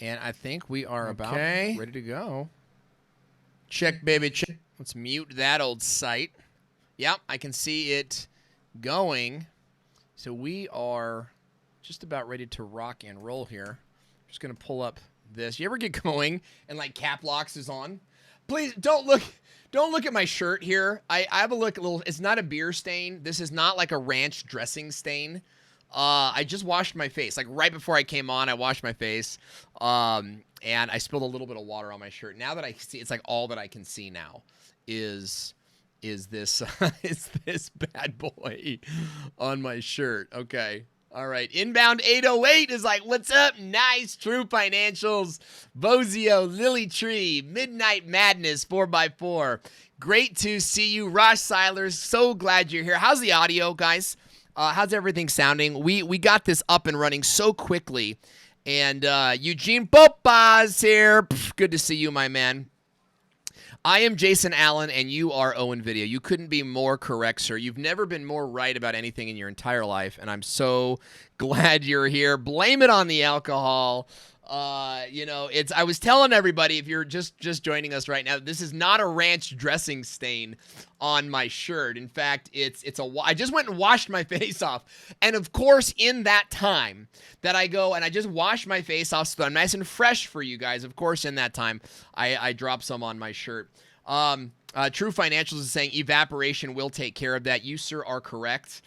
And I think we are about ready to go. Check, baby, check. Let's mute that old site. Yep, I can see it going. So we are just about ready to rock and roll here. Just going to pull up this. You ever get going and like cap locks is on? Please don't look at my shirt here. I have a little, it's not a beer stain. This is not like a ranch dressing stain. I just washed my face. Like right before I came on, I washed my face. And I spilled a little bit of water on my shirt. Now that I see, it's like all that I can see now is this is this bad boy on my shirt. Okay. All right. Inbound 808 is like, what's up? Nice. True Financials. Bozio, Lily Tree, Midnight Madness 4x4. Great to see you. Rosh Seilers, so glad you're here. How's the audio, guys? How's everything sounding? We got this up and running so quickly. And Eugene Popa's here. Pff, good to see you, my man. I am Jason Allen, and you are Owen Video. You couldn't be more correct, sir. You've never been more right about anything in your entire life, and I'm so glad you're here. Blame it on the alcohol. I was telling everybody, if you're just joining us right now, this is not a ranch dressing stain on my shirt. In fact, I just went and washed my face off. And of course, in that time that I go and I just wash my face off so that I'm nice and fresh for you guys, of course, in that time, I drop some on my shirt. True Financials is saying evaporation will take care of that. You, sir, are correct.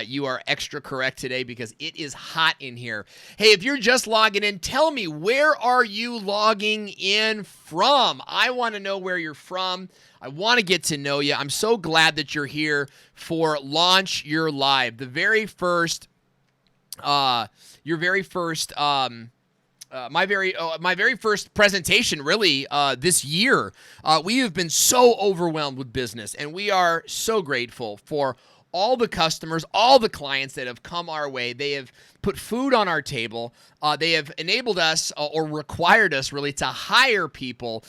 You are extra correct today because it is hot in here. Hey, if you're just logging in, tell me, where are you logging in from? I want to know where you're from. I want to get to know you. I'm so glad that you're here for Launch Your Live, the very first, my very first presentation, really, this year. We have been so overwhelmed with business, and we are so grateful for all the customers, all the clients that have come our way. They have put food on our table. They have enabled us or required us really to hire people.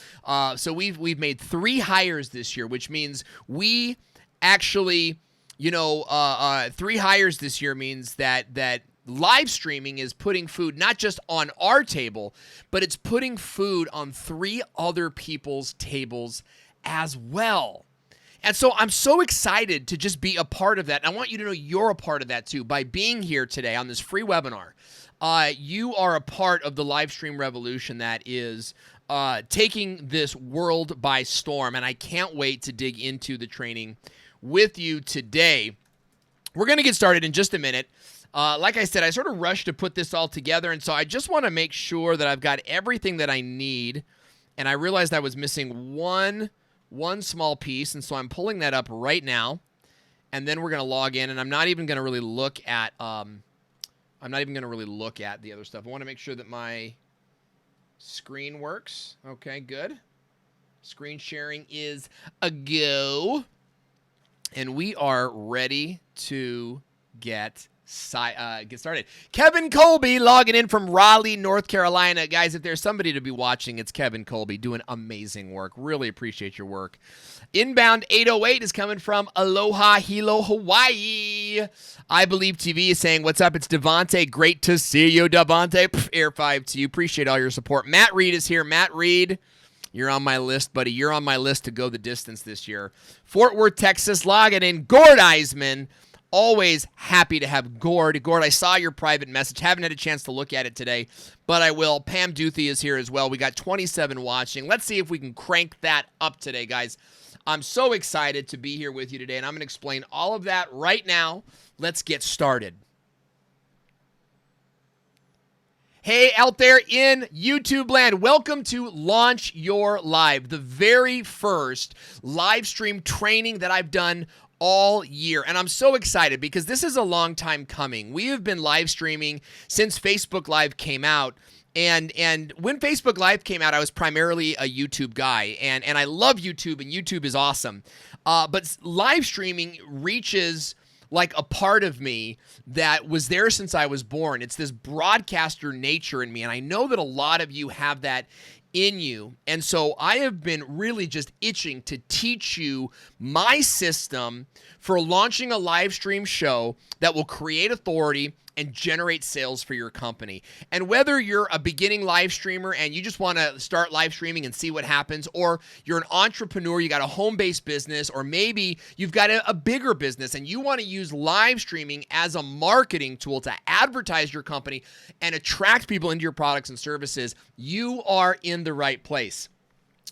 So we've made 3 hires this year, which means we actually, 3 hires this year means that live streaming is putting food not just on our table, but it's putting food on 3 other people's tables as well. And so I'm so excited to just be a part of that. And I want you to know you're a part of that too. By being here today on this free webinar, you are a part of the live stream revolution that is taking this world by storm. And I can't wait to dig into the training with you today. We're going to get started in just a minute. Like I said, I sort of rushed to put this all together, and so I just want to make sure that I've got everything that I need, and I realized I was missing one small piece, and so I'm pulling that up right now, and then we're going to log in, and I'm not even going to really look at the other stuff. I want to make sure that my screen works. Okay, good. Screen sharing is a go, and we are ready to get started. Kevin Colby logging in from Raleigh, North Carolina. Guys, if there's somebody to be watching, it's Kevin Colby doing amazing work. Really appreciate your work. Inbound 808 is coming from Aloha Hilo, Hawaii. I Believe TV is saying, what's up? It's Devontae. Great to see you, Devontae. Air 5 to you. Appreciate all your support. Matt Reed is here. Matt Reed, you're on my list, buddy. You're on my list to go the distance this year. Fort Worth, Texas, logging in. Gord Eisman. Always happy to have Gord. Gord, I saw your private message. Haven't had a chance to look at it today, but I will. Pam Duthie is here as well. We got 27 watching. Let's see if we can crank that up today, guys. I'm so excited to be here with you today, and I'm going to explain all of that right now. Let's get started. Hey, out there in YouTube land, welcome to Launch Your Live, the very first live stream training that I've done all year. And I'm so excited because this is a long time coming. We have been live streaming since Facebook Live came out. And when Facebook Live came out, I was primarily a YouTube guy. And I love YouTube, and YouTube is awesome. But live streaming reaches like a part of me that was there since I was born. It's this broadcaster nature in me. And I know that a lot of you have that in you. And so I have been really just itching to teach you my system for launching a live stream show that will create authority and generate sales for your company. And whether you're a beginning live streamer and you just want to start live streaming and see what happens, or you're an entrepreneur, you got a home-based business, or maybe you've got a bigger business and you want to use live streaming as a marketing tool to advertise your company and attract people into your products and services, you are in the right place.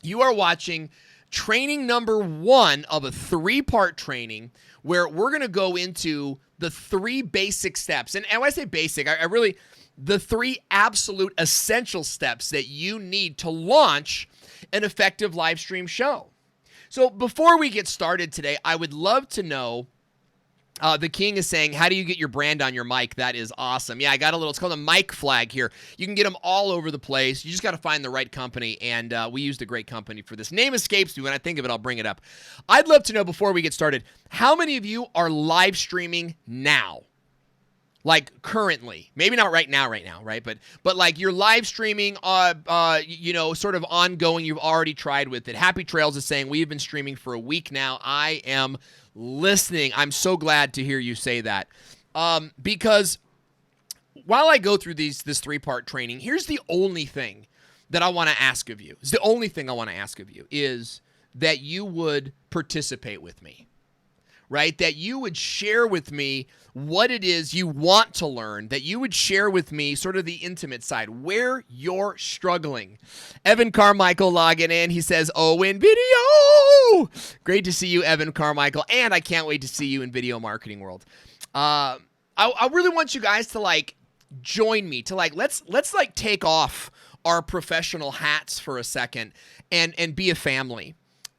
You are watching training number 1 of a 3-part training where we're going to go into the 3 basic steps. And when I say basic, I really, the 3 absolute essential steps that you need to launch an effective live stream show. So before we get started today, I would love to know, the King is saying, how do you get your brand on your mic? That is awesome. Yeah, I got a little, it's called a mic flag here. You can get them all over the place. You just got to find the right company, and we used a great company for this. Name escapes me. When I think of it, I'll bring it up. I'd love to know, before we get started, how many of you are live streaming now? Like currently, maybe not right now, right? But like you're live streaming, sort of ongoing. You've already tried with it. Happy Trails is saying, we've been streaming for a week now. I am listening. I'm so glad to hear you say that. Because while I go through this 3-part training, here's the only thing that I want to ask of you. It's the only thing I want to ask of you is that you would participate with me. Right? That you would share with me what it is you want to learn, that you would share with me sort of the intimate side, where you're struggling. Evan Carmichael logging in. He says, Owen Video. Great to see you, Evan Carmichael. And I can't wait to see you in Video Marketing World. I really want you guys to join me to let's take off our professional hats for a second and be a family.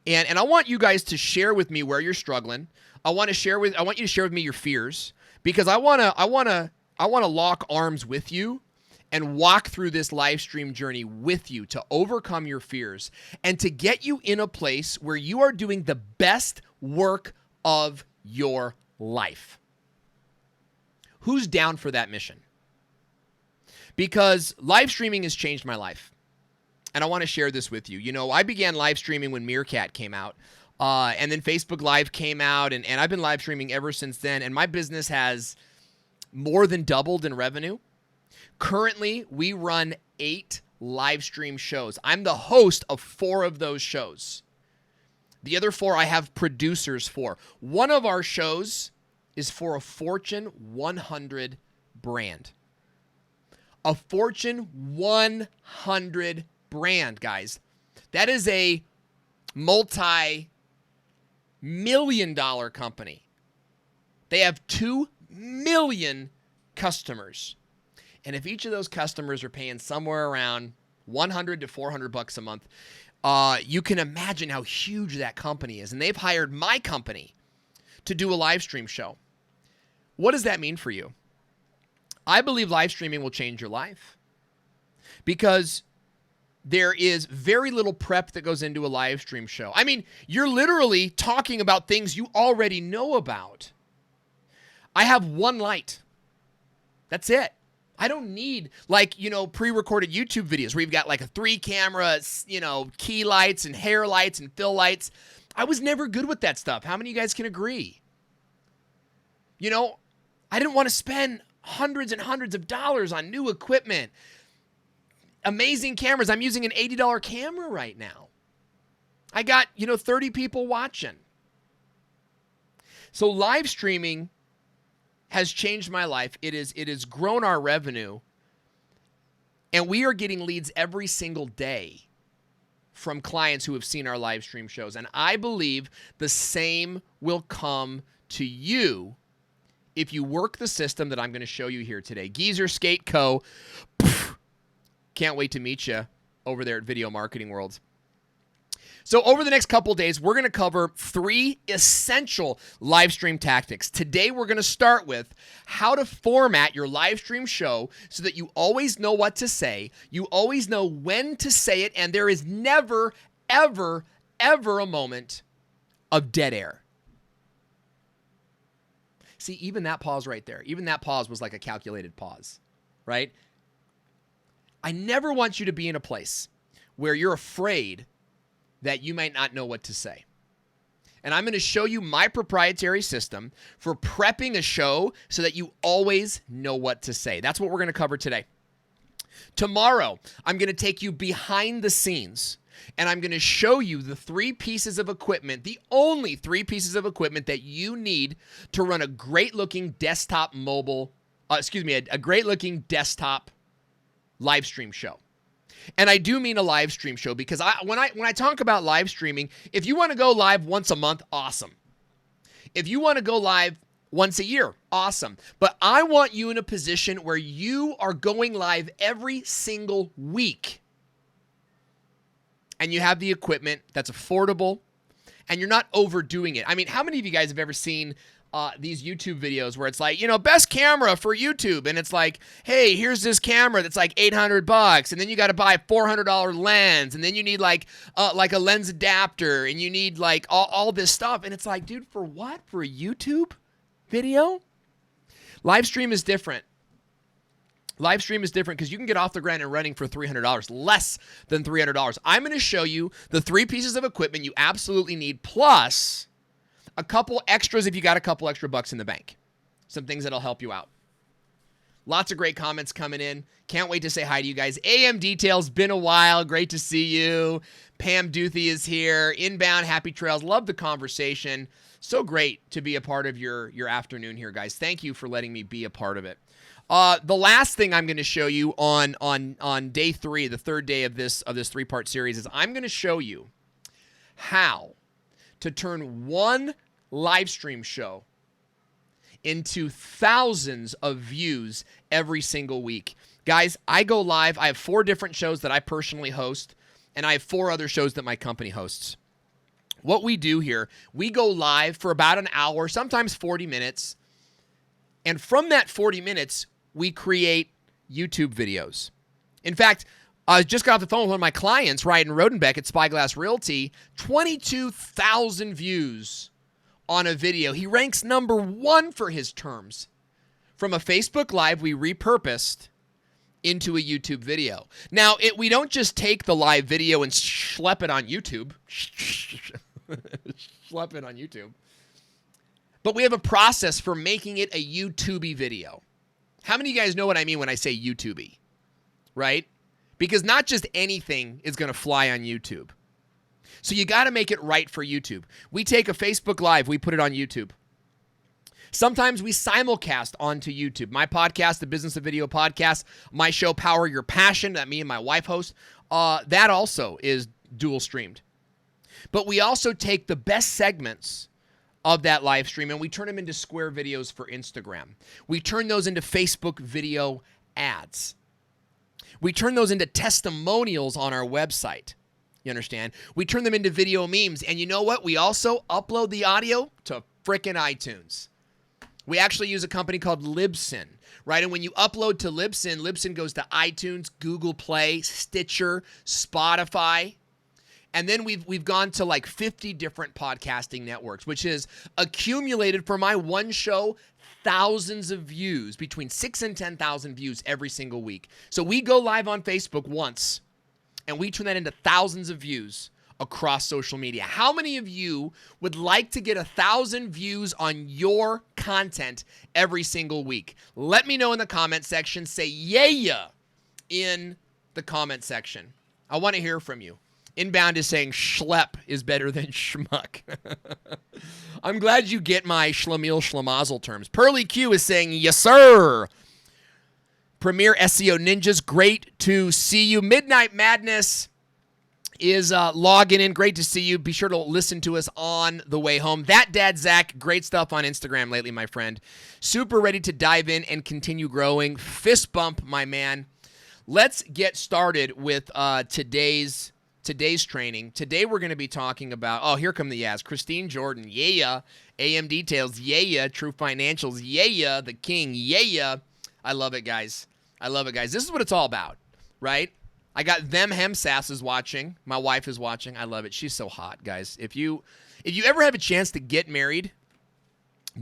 And I want you guys to share with me where you're struggling. I want you to share with me your fears, because I want to lock arms with you and walk through this live stream journey with you to overcome your fears and to get you in a place where you are doing the best work of your life. Who's down for that mission? Because live streaming has changed my life. And I want to share this with you. You know, I began live streaming when Meerkat came out. And then Facebook Live came out, and I've been live streaming ever since then, and my business has more than doubled in revenue. Currently, we run 8 live stream shows. I'm the host of 4 of those shows. The other 4 I have producers for. One of our shows is for a Fortune 100 brand. A Fortune 100 brand, guys. That is a multi-million-dollar company. They have 2 million customers. And if each of those customers are paying somewhere around $100 to $400 a month, you can imagine how huge that company is. And they've hired my company to do a live stream show. What does that mean for you? I believe live streaming will change your life, because there is very little prep that goes into a live stream show. I mean, you're literally talking about things you already know about. I have one light. That's it. I don't need pre-recorded YouTube videos where you've got a 3 camera, key lights and hair lights and fill lights. I was never good with that stuff. How many of you guys can agree? I didn't want to spend hundreds and hundreds of dollars on new equipment. Amazing cameras. I'm using an $80 camera right now. I got, 30 people watching. So live streaming has changed my life. It has grown our revenue. And we are getting leads every single day from clients who have seen our live stream shows. And I believe the same will come to you if you work the system that I'm going to show you here today. Geezer Skate Co. Can't wait to meet you over there at Video Marketing World. So over the next couple days, we're going to cover 3 essential live stream tactics. Today, we're going to start with how to format your live stream show so that you always know what to say, you always know when to say it, and there is never, ever, ever a moment of dead air. See, even that pause right there, even that pause was like a calculated pause, right? I never want you to be in a place where you're afraid that you might not know what to say. And I'm going to show you my proprietary system for prepping a show so that you always know what to say. That's what we're going to cover today. Tomorrow, I'm going to take you behind the scenes, and I'm going to show you the 3 pieces of equipment, the only 3 pieces of equipment that you need to run a great-looking desktop a great-looking desktop live stream show. And I do mean a live stream show because when I talk about live streaming, if you want to go live once a month, awesome. If you want to go live once a year, awesome. But I want you in a position where you are going live every single week. And you have the equipment that's affordable and you're not overdoing it. I mean, how many of you guys have ever seen these YouTube videos where it's like, best camera for YouTube. And it's like, hey, here's this camera that's like $800. And then you got to buy a $400 lens. And then you need like a lens adapter. And you need like all this stuff. And it's like, dude, for what? For a YouTube video? Live stream is different. Live stream is different because you can get off the ground and running for $300, less than $300. I'm going to show you the 3 pieces of equipment you absolutely need, plus a couple extras if you got a couple extra bucks in the bank. Some things that'll help you out. Lots of great comments coming in. Can't wait to say hi to you guys. AM Details, been a while. Great to see you. Pam Duthie is here. Inbound, happy trails. Love the conversation. So great to be a part of your afternoon here, guys. Thank you for letting me be a part of it. The last thing I'm going to show you on day 3, the third day of this 3-part series, is I'm going to show you how to turn one live stream show into thousands of views every single week. Guys, I go live. I have 4 different shows that I personally host, and I have 4 other shows that my company hosts. What we do here, we go live for about an hour, sometimes 40 minutes, and from that 40 minutes, we create YouTube videos. In fact, I just got off the phone with one of my clients, Ryan Rodenbeck at Spyglass Realty, 22,000 views on a video. He ranks number 1 for his terms. From a Facebook Live, we repurposed into a YouTube video. Now, we don't just take the live video and schlep it on YouTube. Schlep it on YouTube. But we have a process for making it a YouTube video. How many of you guys know what I mean when I say YouTube? Right? Because not just anything is going to fly on YouTube. So you got to make it right for YouTube. We take a Facebook Live, we put it on YouTube. Sometimes we simulcast onto YouTube. My podcast, the Business of Video podcast, my show, Power Your Passion, that me and my wife host, that also is dual streamed. But we also take the best segments of that live stream and we turn them into square videos for Instagram. We turn those into Facebook video ads. We turn those into testimonials on our website. You understand? We turn them into video memes. And you know what? We also upload the audio to frickin' iTunes. We actually use a company called Libsyn, right? And when you upload to Libsyn, Libsyn goes to iTunes, Google Play, Stitcher, Spotify. And then we've gone to like 50 different podcasting networks, which is accumulated for my one show, thousands of views, between 6,000 and 10,000 views every single week. So we go live on Facebook once, and we turn that into thousands of views across social media. How many of you would like to get 1,000 views on your content every single week? Let me know in the comment section. Say yeah in the comment section. I want to hear from you. Inbound is saying schlep is better than schmuck. I'm glad you get my schlemiel schlemazel terms. Pearly Q is saying yes, sir. Premier SEO Ninjas, great to see you. Midnight Madness is logging in. Great to see you. Be sure to listen to us on the way home. That Dad Zach, great stuff on Instagram lately, my friend. Super ready to dive in and continue growing. Fist bump, my man. Let's get started with today's training. Today we're going to be talking about, oh, here come the yes. Christine Jordan, yeah. AM Details, yeah. True Financials, yeah. The King, yeah. I love it, guys. I love it, guys. This is what it's all about, right? I got them Hemsasses watching. My wife is watching. I love it. She's so hot, guys. If you ever have a chance to get married,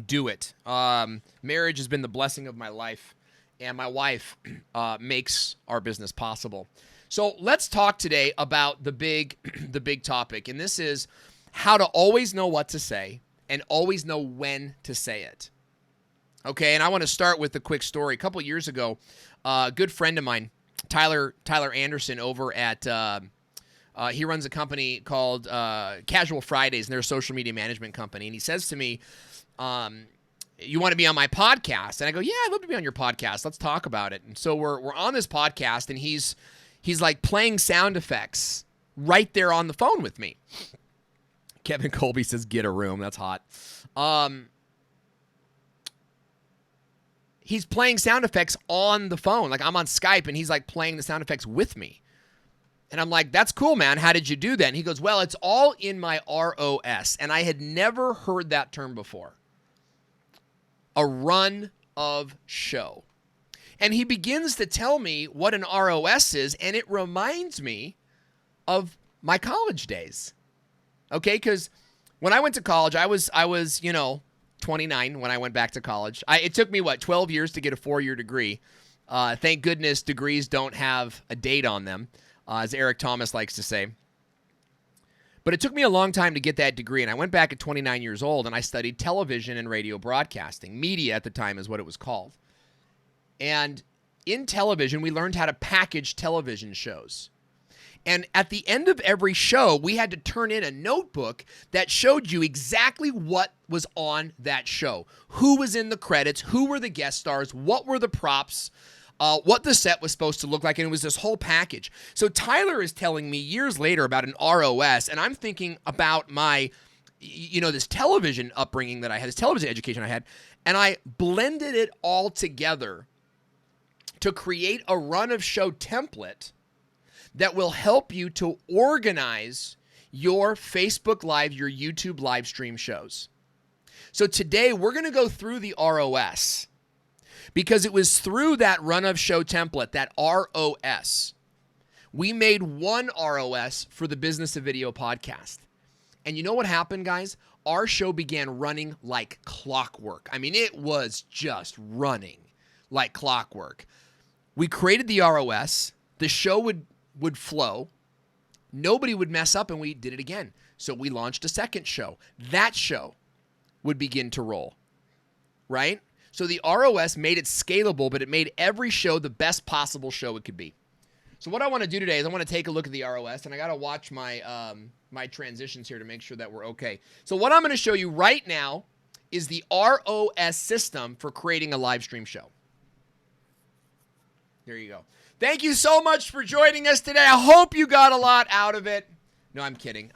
do it. Marriage has been the blessing of my life, and my wife makes our business possible. So let's talk today about the big topic, and this is how to always know what to say and always know when to say it. Okay, and I want to start with a quick story. A couple of years ago, a good friend of mine, Tyler Anderson, over at he runs a company called Casual Fridays, and they're a social media management company. And he says to me, you want to be on my podcast? And I go, yeah, I'd love to be on your podcast. Let's talk about it. And so we're on this podcast, and he's like playing sound effects right there on the phone with me. Kevin Colby says, get a room. That's hot. He's playing sound effects on the phone. Like, I'm on Skype, and he's like playing the sound effects with me. And I'm like, that's cool, man. How did you do that? And he goes, well, it's all in my ROS. And I had never heard that term before. A run of show. And he begins to tell me what an ROS is, and it reminds me of my college days. Okay, because when I went to college, I was 29 when I went back to college. It took me, 12 years to get a 4-year degree. Thank goodness degrees don't have a date on them, as Eric Thomas likes to say. But it took me a long time to get that degree, and I went back at 29 years old, and I studied television and radio broadcasting. Media at the time is what it was called. And in television, we learned how to package television shows. And at the end of every show, we had to turn in a notebook that showed you exactly what was on that show. Who was in the credits, who were the guest stars, what were the props, what the set was supposed to look like, and it was this whole package. So Tyler is telling me years later about an ROS, and I'm thinking about my, this television upbringing that I had, this television education I had, and I blended it all together to create a run of show template that will help you to organize your Facebook Live, your YouTube live stream shows. So today we're going to go through the ROS because it was through that run of show template, that ROS, we made one ROS for the Business of Video podcast. And you know what happened, guys? Our show began running like clockwork. I mean, it was just running like clockwork. We created the ROS. The show would flow. Nobody would mess up, and we did it again. So we launched a second show. That show would begin to roll, right? So the ROS made it scalable, but it made every show the best possible show it could be. So what I want to do today is I want to take a look at the ROS, and I got to watch my my transitions here to make sure that we're okay. So what I'm going to show you right now is the ROS system for creating a live stream show. There you go. Thank you so much for joining us today. I hope you got a lot out of it. No, I'm kidding.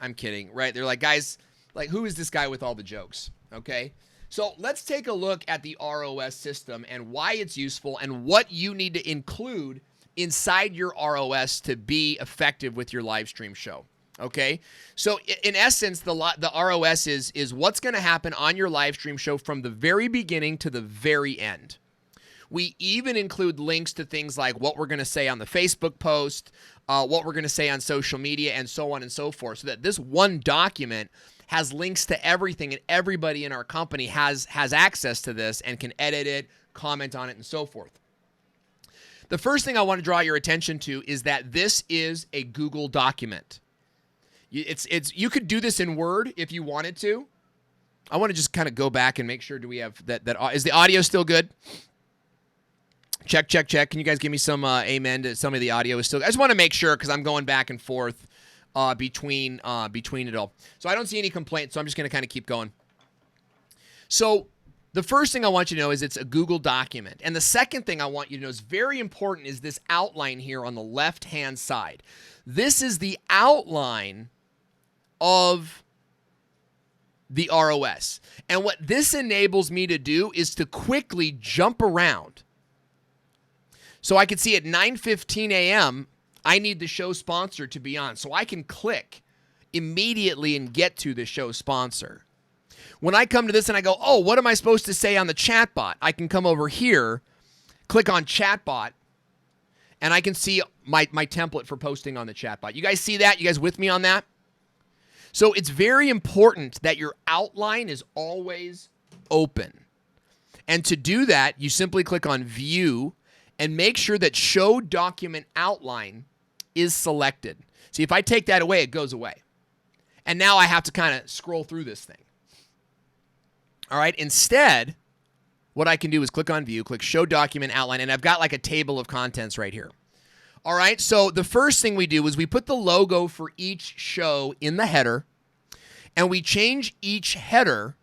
Right? They're like, guys, like, who is this guy with all the jokes? Okay. So let's take a look at the ROS system and why it's useful and what you need to include inside your ROS to be effective with your live stream show. Okay. So in essence, the ROS is what's going to happen on your live stream show from the very beginning to the very end. We even include links to things like what we're going to say on the Facebook post, what we're going to say on social media, and so on and so forth, so that this one document has links to everything, and everybody in our company has access to this and can edit it, comment on it, and so forth. The first thing I want to draw your attention to is that this is a Google document. You could do this in Word if you wanted to. I want to just kind of go back and make sure, do we have that is the audio still good? Check. Can you guys give me some amen to some of the audio is still? I just want to make sure because I'm going back and forth between it all. So I don't see any complaints, so I'm just going to kind of keep going. So the first thing I want you to know is it's a Google document. And the second thing I want you to know is very important is this outline here on the left-hand side. This is the outline of the ROS. And what this enables me to do is to quickly jump around. So I can see at 9:15 a.m., I need the show sponsor to be on. So I can click immediately and get to the show sponsor. When I come to this and I go, oh, what am I supposed to say on the chatbot? I can come over here, click on chatbot, and I can see my template for posting on the chatbot. You guys see that? You guys with me on that? So it's very important that your outline is always open. And to do that, you simply click on View and make sure that Show Document Outline is selected. See, if I take that away, it goes away. And now I have to kind of scroll through this thing. All right, instead, what I can do is click on View, click Show Document Outline, and I've got like a table of contents right here. All right, so the first thing we do is we put the logo for each show in the header, and we change each header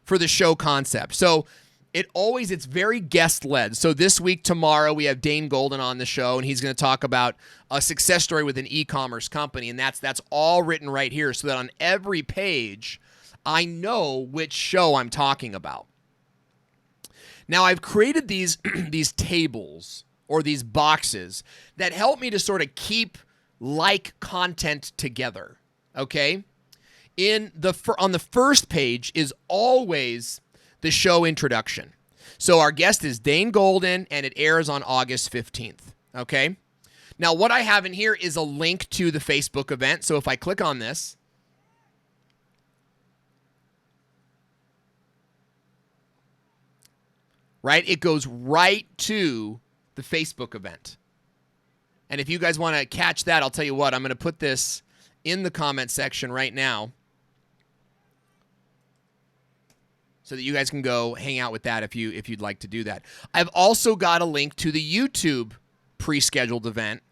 for the show concept. So it's very guest-led. So this week, tomorrow, we have Dane Golden on the show, and he's going to talk about a success story with an e-commerce company, and that's all written right here so that on every page, I know which show I'm talking about. Now, I've created these tables or these boxes that help me to sort of keep like content together, okay? On the first page is always the show introduction. So our guest is Dane Golden, and it airs on August 15th, okay? Now, what I have in here is a link to the Facebook event. So if I click on this, right, it goes right to the Facebook event. And if you guys want to catch that, I'll tell you what, I'm going to put this in the comment section right now so that you guys can go hang out with that if you'd like to do that. I've also got a link to the YouTube pre-scheduled event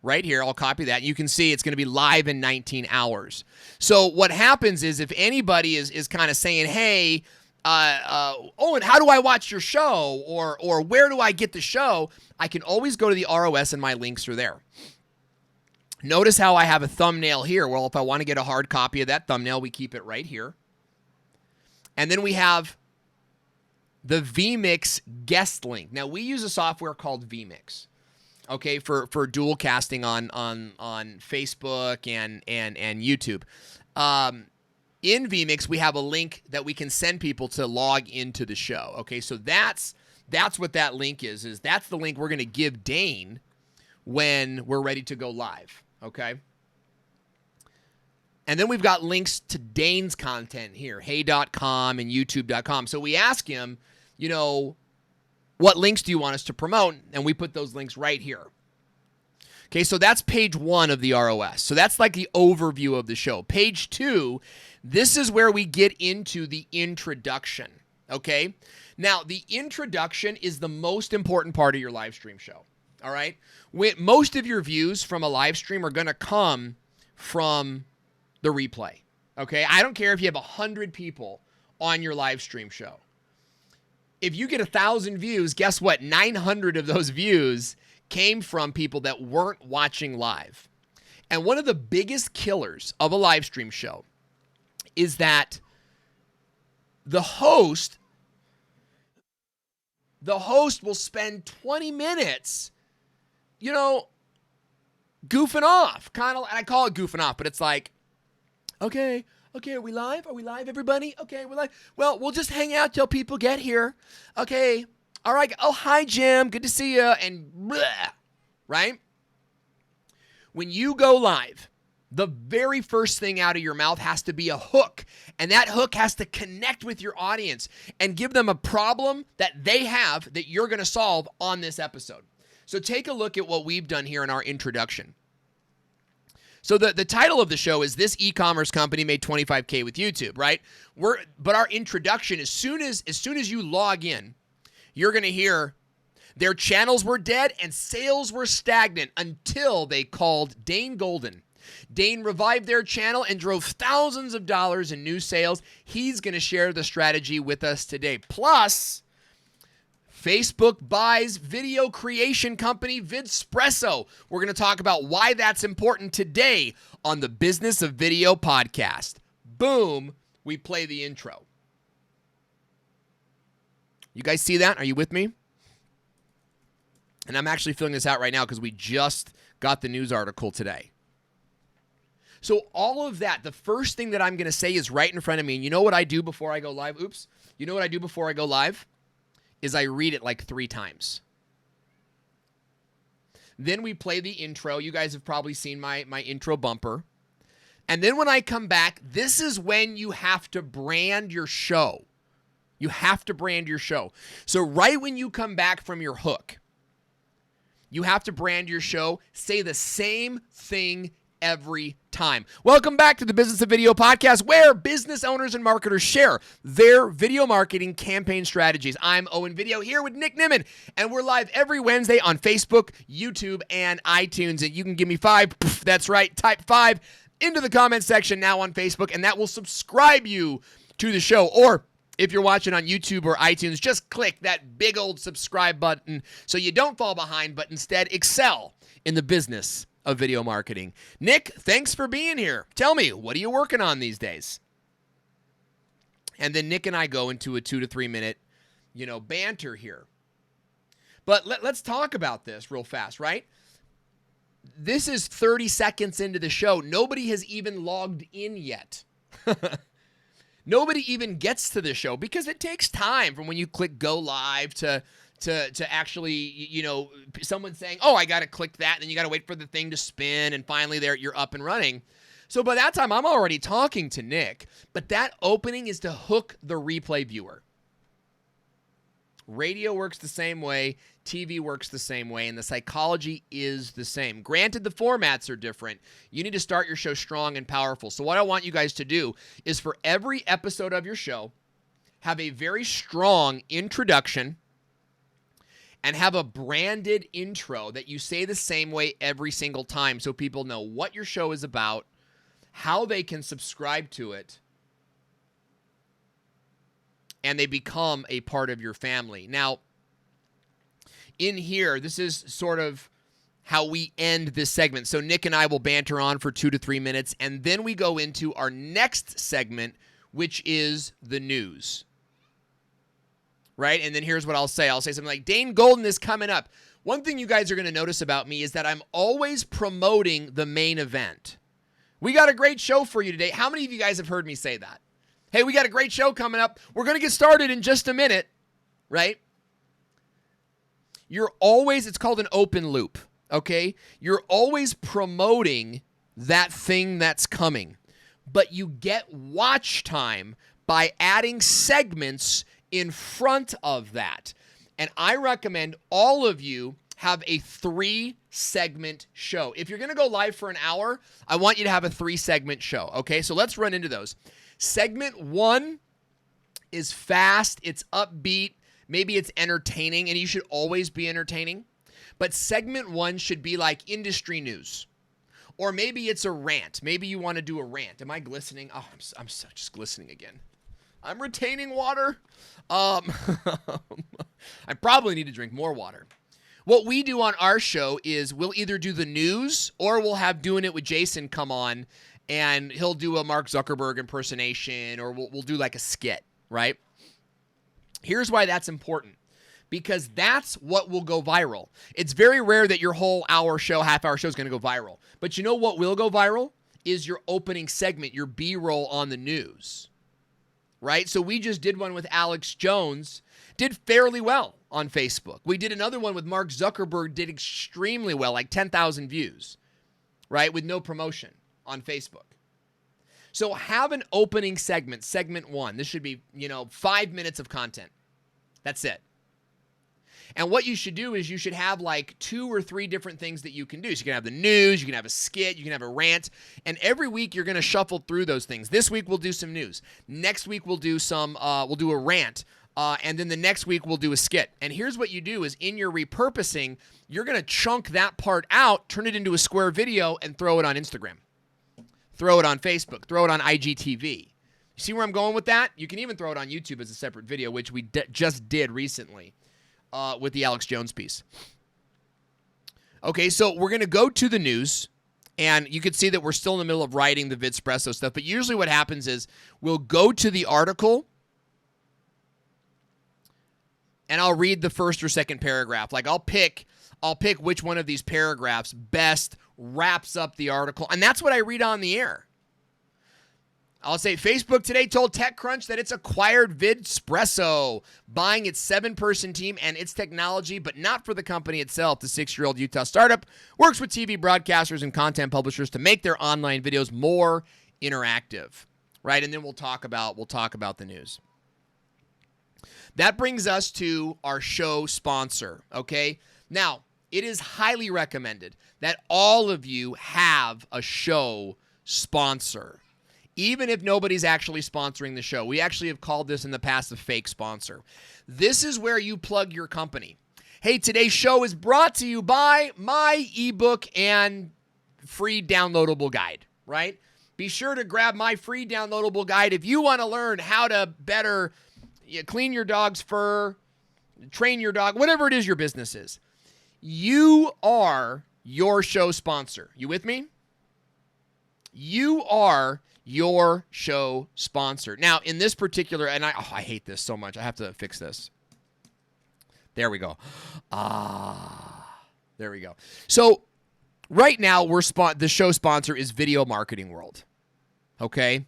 right here. I'll copy that. You can see it's going to be live in 19 hours. So what happens is if anybody is kind of saying, hey, Owen, how do I watch your show? Or where do I get the show? I can always go to the ROS and my links are there. Notice how I have a thumbnail here. Well, if I want to get a hard copy of that thumbnail, we keep it right here. And then we have the vMix guest link. Now, we use a software called vMix, okay, for dual casting on Facebook and YouTube. In vMix, we have a link that we can send people to log into the show. Okay, so that's what that link is that's the link we're going to give Dane when we're ready to go live. Okay. And then we've got links to Dane's content here, hey.com and youtube.com. So we ask him, what links do you want us to promote? And we put those links right here. Okay, so that's page 1 of the ROS. So that's like the overview of the show. Page 2, this is where we get into the introduction, okay? Now, the introduction is the most important part of your live stream show, all right? Most of your views from a live stream are going to come from the replay, okay? I don't care if you have 100 people on your live stream show. If you get 1,000 views, guess what? 900 of those views came from people that weren't watching live. And one of the biggest killers of a live stream show is that the host will spend 20 minutes, goofing off. Kind of, and I call it goofing off, but it's like, okay, are we live? Are we live, everybody? Okay, we're live. Well, we'll just hang out till people get here. Okay. All right. Oh, hi, Jim. Good to see you. And blah, right? When you go live, the very first thing out of your mouth has to be a hook. And that hook has to connect with your audience and give them a problem that they have that you're going to solve on this episode. So take a look at what we've done here in our introduction. So the title of the show is This E-commerce Company Made $25K with YouTube, right? But our introduction, as soon as you log in, you're going to hear their channels were dead and sales were stagnant until they called Dane Golden. Dane revived their channel and drove thousands of dollars in new sales. He's going to share the strategy with us today. Plus, Facebook buys video creation company Vidspresso. We're going to talk about why that's important today on the Business of Video podcast. Boom, we play the intro. You guys see that? Are you with me? And I'm actually filling this out right now because we just got the news article today. So all of that, the first thing that I'm going to say is right in front of me. And you know what I do before I go live? Oops. You know what I do before I go live? Is I read it like 3 times. Then we play the intro. You guys have probably seen my intro bumper. And then when I come back, this is when you have to brand your show. You have to brand your show. So right when you come back from your hook, You have to brand your show. Say the same thing every time. Welcome back to the Business of Video podcast, where business owners and marketers share their video marketing campaign strategies. I'm Owen Video here with Nick Nimmin, and we're live every Wednesday on Facebook, YouTube, and iTunes. And you can give me 5. That's right. Type 5 into the comment section now on Facebook, and that will subscribe you to the show. Or if you're watching on YouTube or iTunes, just click that big old subscribe button so you don't fall behind, but instead excel in the business of video marketing. Nick, thanks for being here. Tell me, what are you working on these days? And then Nick and I go into a 2 to 3 minute, banter here. But let's talk about this real fast, right? This is 30 seconds into the show. Nobody has even logged in yet. Nobody even gets to the show because it takes time from when you click go live to actually, someone saying, oh, I got to click that, and then you got to wait for the thing to spin, and finally there you're up and running. So by that time, I'm already talking to Nick, but that opening is to hook the replay viewer. Radio works the same way, TV works the same way, and the psychology is the same. Granted, the formats are different. You need to start your show strong and powerful. So what I want you guys to do is for every episode of your show, have a very strong introduction and have a branded intro that you say the same way every single time so people know what your show is about, how they can subscribe to it, and they become a part of your family. Now, in here, this is sort of how we end this segment. So Nick and I will banter on for 2 to 3 minutes, and then we go into our next segment, which is the news. Right? And then here's what I'll say. I'll say something like, Dane Golden is coming up. One thing you guys are going to notice about me is that I'm always promoting the main event. We got a great show for you today. How many of you guys have heard me say that? Hey, we got a great show coming up. We're going to get started in just a minute, right? It's called an open loop, okay? You're always promoting that thing that's coming, but you get watch time by adding segments in front of that. And I recommend all of you have a 3-segment show. If you're going to go live for an hour, I want you to have a 3-segment show, okay? So let's run into those. Segment 1 is fast, it's upbeat, maybe it's entertaining, and you should always be entertaining. But segment 1 should be like industry news. Or maybe it's a rant. Maybe you want to do a rant. Am I glistening? Oh, I'm just glistening again. I'm retaining water. I probably need to drink more water. What we do on our show is we'll either do the news or we'll have Doing It with Jason come on, and he'll do a Mark Zuckerberg impersonation, or we'll do like a skit, right? Here's why that's important. Because that's what will go viral. It's very rare that your whole hour show, half-hour show is going to go viral. But you know what will go viral? Is your opening segment, your B-roll on the news. Right? So we just did one with Alex Jones, did fairly well on Facebook. We did another one with Mark Zuckerberg, did extremely well, like 10,000 views, right? With no promotion on Facebook. So have an opening segment, segment 1. This should be, 5 minutes of content. That's it. And what you should do is you should have like 2 or 3 different things that you can do. So you can have the news, you can have a skit, you can have a rant, and every week you're going to shuffle through those things. This week we'll do some news. Next week we'll do a rant, and then the next week we'll do a skit. And here's what you do is in your repurposing, you're going to chunk that part out, turn it into a square video, and throw it on Instagram. Throw it on Facebook. Throw it on IGTV. You see where I'm going with that? You can even throw it on YouTube as a separate video, which we just did recently. With the Alex Jones piece. Okay, so we're going to go to the news, and you can see that we're still in the middle of writing the Vidspresso stuff, but usually what happens is we'll go to the article, and I'll read the first or second paragraph. Like I'll pick which one of these paragraphs best wraps up the article, and that's what I read on the air. I'll say Facebook today told TechCrunch that it's acquired Vidspresso, buying its 7-person team and its technology, but not for the company itself. The 6-year-old Utah startup works with TV broadcasters and content publishers to make their online videos more interactive, right? And then we'll talk about the news. That brings us to our show sponsor, okay? Now, it is highly recommended that all of you have a show sponsor. Even if nobody's actually sponsoring the show. We actually have called this in the past a fake sponsor. This is where you plug your company. Hey, today's show is brought to you by my ebook and free downloadable guide, right? Be sure to grab my free downloadable guide if you want to learn how to better clean your dog's fur, train your dog, whatever it is your business is. You are your show sponsor. You with me? You are your show sponsor. Now, in this particular, and I hate this so much. I have to fix this. There we go. There we go. So right now, the show sponsor is Video Marketing World. Okay?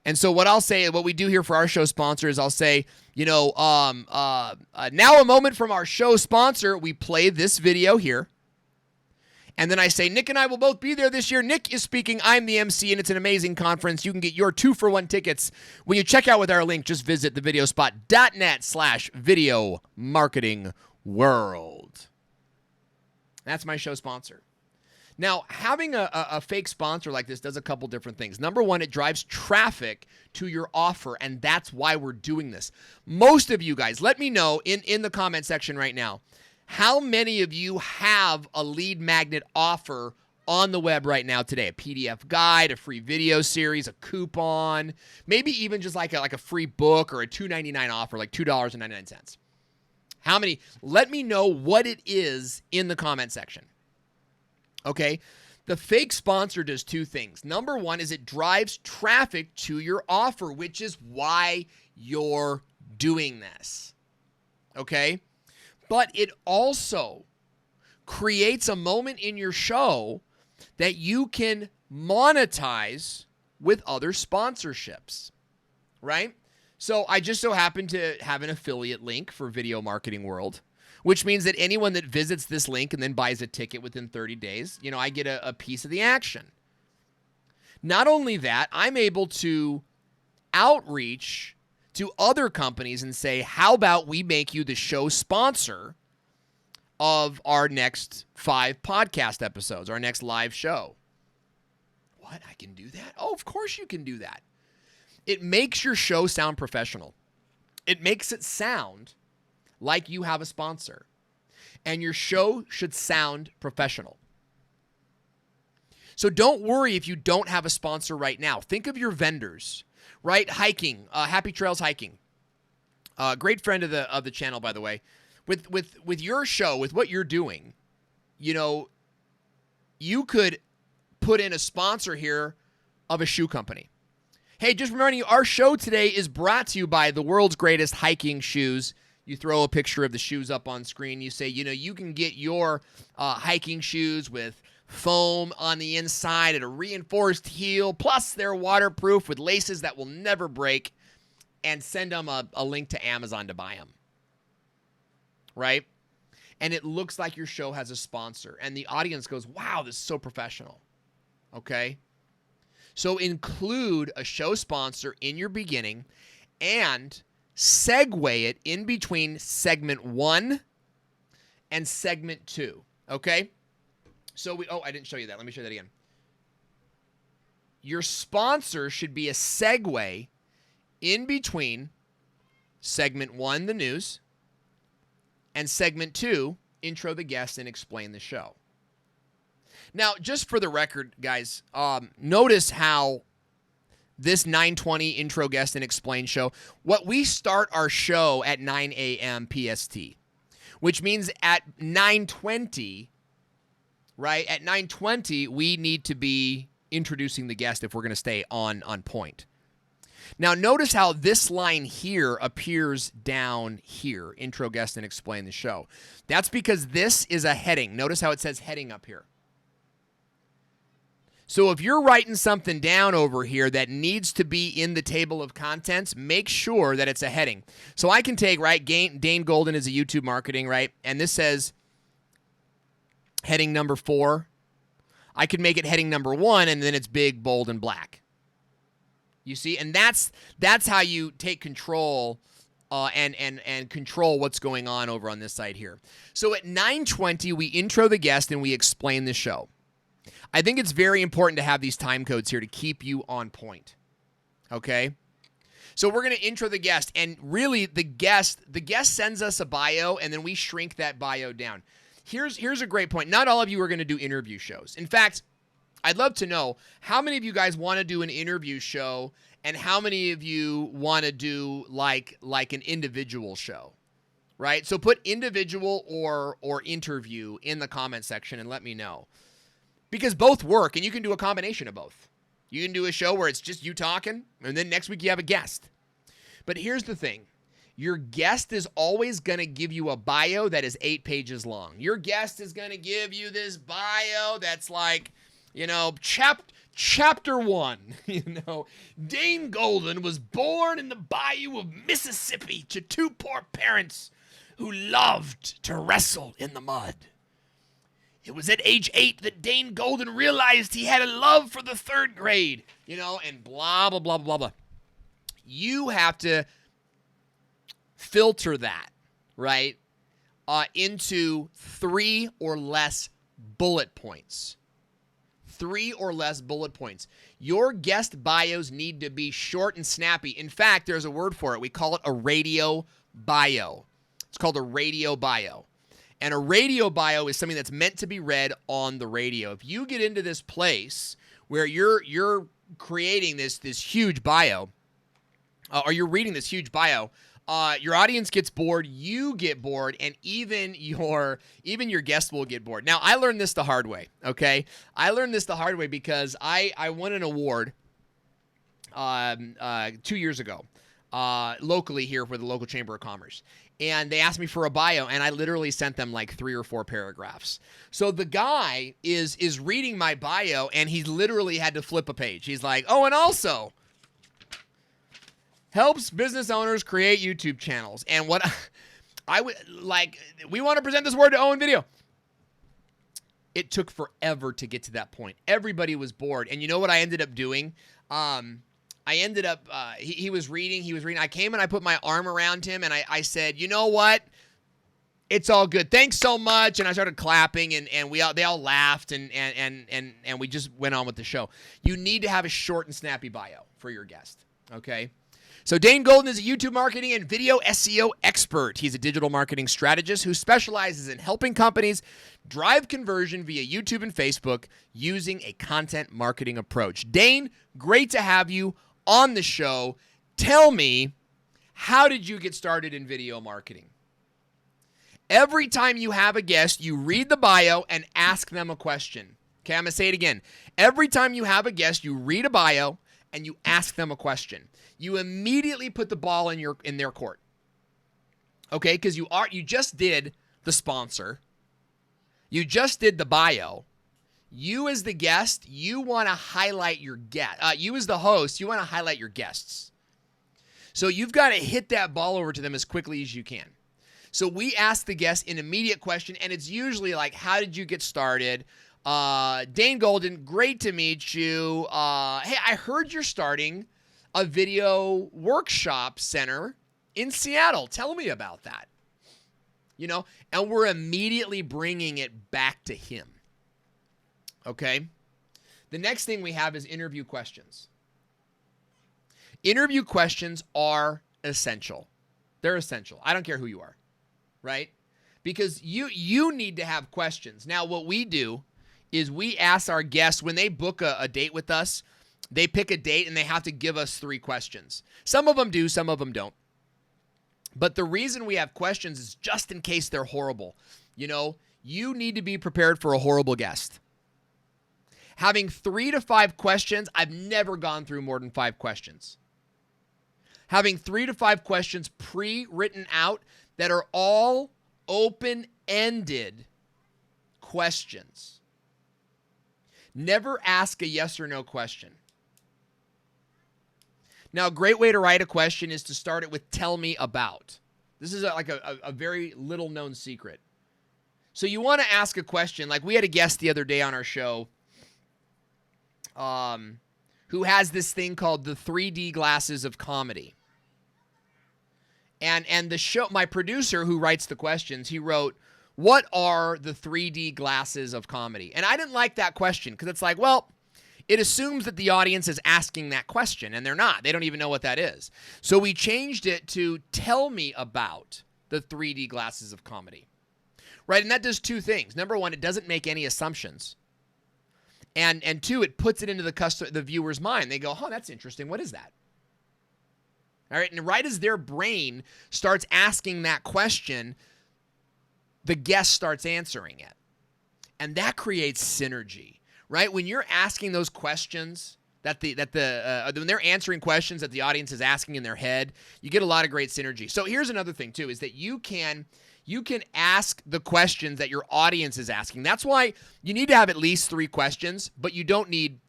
And so what I'll say, what we do here for our show sponsor is I'll say, now a moment from our show sponsor, we play this video here. And then I say, Nick and I will both be there this year. Nick is speaking. I'm the MC, and it's an amazing conference. You can get your 2-for-1 tickets when you check out with our link. Just visit thevideospot.net/video marketing world. That's my show sponsor. Now, having a fake sponsor like this does a couple different things. Number one, it drives traffic to your offer, and that's why we're doing this. Most of you guys, let me know in the comment section right now, how many of you have a lead magnet offer on the web right now today? A PDF guide, a free video series, a coupon, maybe even just like a free book or a $2.99 offer, like $2.99. How many? Let me know what it is in the comment section. Okay? The fake sponsor does two things. Number one is it drives traffic to your offer, which is why you're doing this. Okay? But it also creates a moment in your show that you can monetize with other sponsorships, right? So I just so happen to have an affiliate link for Video Marketing World, which means that anyone that visits this link and then buys a ticket within 30 days, I get a piece of the action. Not only that, I'm able to outreach to other companies and say, how about we make you the show sponsor of our next 5 podcast episodes, our next live show? What? I can do that? Oh, of course you can do that. It makes your show sound professional. It makes it sound like you have a sponsor. And your show should sound professional. So don't worry if you don't have a sponsor right now. Think of your vendors. Right, hiking, Happy Trails Hiking. Great friend of the channel, by the way. With your show, with what you're doing, you could put in a sponsor here of a shoe company. Hey, just reminding you, our show today is brought to you by the world's greatest hiking shoes. You throw a picture of the shoes up on screen. You say, you can get your hiking shoes with foam on the inside and a reinforced heel, plus they're waterproof with laces that will never break, and send them a link to Amazon to buy them, right? And it looks like your show has a sponsor, and the audience goes, wow, this is so professional, okay? So include a show sponsor in your beginning and segue it in between segment 1 and segment 2, okay? So I didn't show you that. Let me show you that again. Your sponsor should be a segue in between segment 1, the news, and segment 2, intro the guest and explain the show. Now, just for the record, guys, notice how this 9:20 intro guest and explain show, we start our show at 9 a.m. PST, which means at 9:20, right? At 9:20, we need to be introducing the guest if we're going to stay on point. Now, notice how this line here appears down here, intro guest and explain the show. That's because this is a heading. Notice how it says heading up here. So if you're writing something down over here that needs to be in the table of contents, make sure that it's a heading. So I can take, right, Dane Golden is a YouTube marketing, right? And this says heading number 4. I could make it heading number 1, and then it's big, bold, and black. You see? And that's how you take control and control what's going on over on this side here. So at 9:20, we intro the guest and we explain the show. I think it's very important to have these time codes here to keep you on point. Okay? So we're going to intro the guest, and really the guest sends us a bio, and then we shrink that bio down. Here's a great point. Not all of you are going to do interview shows. In fact, I'd love to know how many of you guys want to do an interview show, and how many of you want to do like an individual show, right? So put individual or interview in the comment section and let me know. Because both work, and you can do a combination of both. You can do a show where it's just you talking, and then next week you have a guest. But here's the thing. Your guest is always going to give you a bio that is 8 pages long. Your guest is going to give you this bio that's like, chapter 1. Dane Golden was born in the bayou of Mississippi to 2 poor parents who loved to wrestle in the mud. It was at age 8 that Dane Golden realized he had a love for the 3rd grade, and blah, blah, blah, blah, blah. You have to filter that, right, into 3 or less bullet points. 3 or less bullet points. Your guest bios need to be short and snappy. In fact, there's a word for it. We call it a radio bio. It's called a radio bio. And a radio bio is something that's meant to be read on the radio. If you get into this place where you're creating this huge bio, or you're reading this huge bio, your audience gets bored, you get bored, and even your guest will get bored. Now, I learned this the hard way, okay? I learned this the hard way because I won an award 2 years ago locally here for the local Chamber of Commerce. And they asked me for a bio, and I literally sent them like 3 or 4 paragraphs. So the guy is reading my bio, and he literally had to flip a page. He's like, oh, and also helps business owners create YouTube channels. And what I would like, we want to present this word to Owen Video. It took forever to get to that point. Everybody was bored. And you know what I ended up doing? He was reading. I came and I put my arm around him and I said, you know what? It's all good. Thanks so much. And I started clapping and they all laughed and we just went on with the show. You need to have a short and snappy bio for your guest. Okay. So Dane Golden is a YouTube marketing and video SEO expert. He's a digital marketing strategist who specializes in helping companies drive conversion via YouTube and Facebook using a content marketing approach. Dane, great to have you on the show. Tell me, how did you get started in video marketing? Every time you have a guest, you read the bio and ask them a question. Okay, I'm going to say it again. Every time you have a guest, you read a bio and you ask them a question. You immediately put the ball in their court. Okay, because you just did the sponsor. You just did the bio. You as the guest, you want to highlight your guest. You as the host, you want to highlight your guests. So you've got to hit that ball over to them as quickly as you can. So we ask the guest an immediate question, and it's usually like, how did you get started? Dane Golden, great to meet you. Hey, I heard you're starting a video workshop center in Seattle. Tell me about that. And we're immediately bringing it back to him. Okay? The next thing we have is interview questions. Interview questions are essential. They're essential. I don't care who you are, right? Because you need to have questions. Now, what we do is we ask our guests, when they book a date with us, they pick a date and they have to give us 3 questions. Some of them do, some of them don't. But the reason we have questions is just in case they're horrible. You need to be prepared for a horrible guest. Having 3 to 5 questions, I've never gone through more than 5 questions. Having 3 to 5 questions pre-written out that are all open-ended questions. Never ask a yes or no question. Now, a great way to write a question is to start it with "tell me about." This is like a very little known secret. So you want to ask a question. Like we had a guest the other day on our show who has this thing called the 3D glasses of comedy. And the show, my producer who writes the questions, he wrote, what are the 3D glasses of comedy? And I didn't like that question because it's like, well, it assumes that the audience is asking that question, and they're not. They don't even know what that is. So we changed it to tell me about the 3D glasses of comedy, right? And that does two things. Number one, it doesn't make any assumptions. And two, it puts it into the viewer's mind. They go, oh, that's interesting. What is that? All right, and right as their brain starts asking that question, the guest starts answering it. And that creates synergy, right? When you're asking those questions when they're answering questions that the audience is asking in their head, you get a lot of great synergy. So here's another thing too, is that you can ask the questions that your audience is asking. That's why you need to have at least 3 questions, but you don't need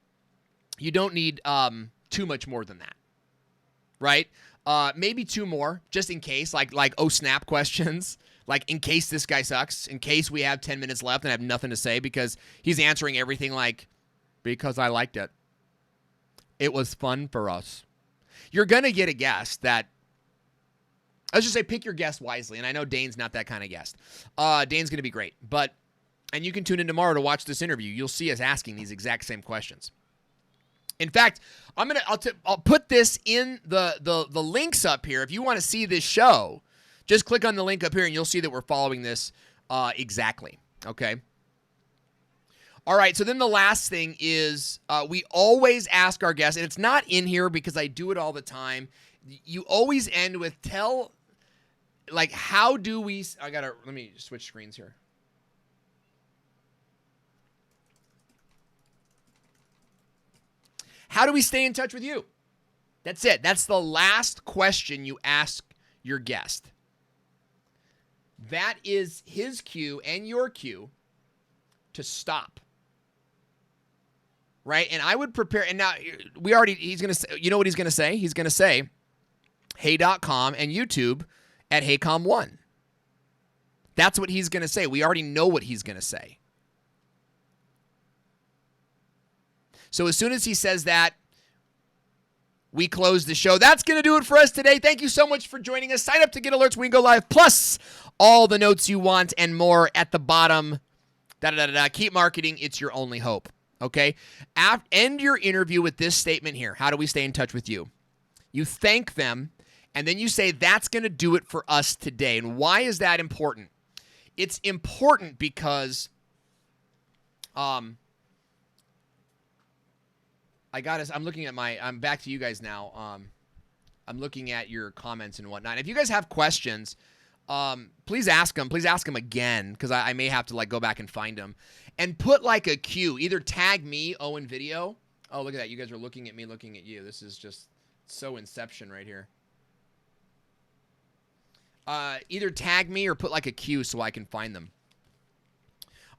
too much more than that, right? Maybe 2 more, just in case, like oh snap questions, like in case this guy sucks, in case we have 10 minutes left and I have nothing to say because he's answering everything like, because I liked it. It was fun for us. You're going to get a guest that, let's just say pick your guest wisely, and I know Dane's not that kind of guest. Dane's going to be great, and you can tune in tomorrow to watch this interview. You'll see us asking these exact same questions. In fact, I'll put this in the links up here. If you want to see this show, just click on the link up here and you'll see that we're following this exactly. Okay. All right. So then the last thing is we always ask our guests, and it's not in here because I do it all the time. You always end with how do we? Let me switch screens here. How do we stay in touch with you? That's it. That's the last question you ask your guest. That is his cue and your cue to stop. Right? And I would prepare, and now he's going to say, you know what he's going to say? He's going to say, hey.com and YouTube at HeyCom1. That's what he's going to say. We already know what he's going to say. So as soon as he says that, we close the show. That's going to do it for us today. Thank you so much for joining us. Sign up to get alerts when we go live, plus all the notes you want and more at the bottom. Keep marketing. It's your only hope. Okay? End your interview with this statement here. How do we stay in touch with you? You thank them, and then you say, that's going to do it for us today. And why is that important? It's important because I'm looking at I'm back to you guys now. I'm looking at your comments and whatnot. If you guys have questions, please ask them. Please ask them again, because I may have to go back and find them. And put a cue. Either tag me, Owen Video. Oh, look at that. You guys are looking at me, looking at you. This is just so Inception right here. Either tag me or put a cue so I can find them.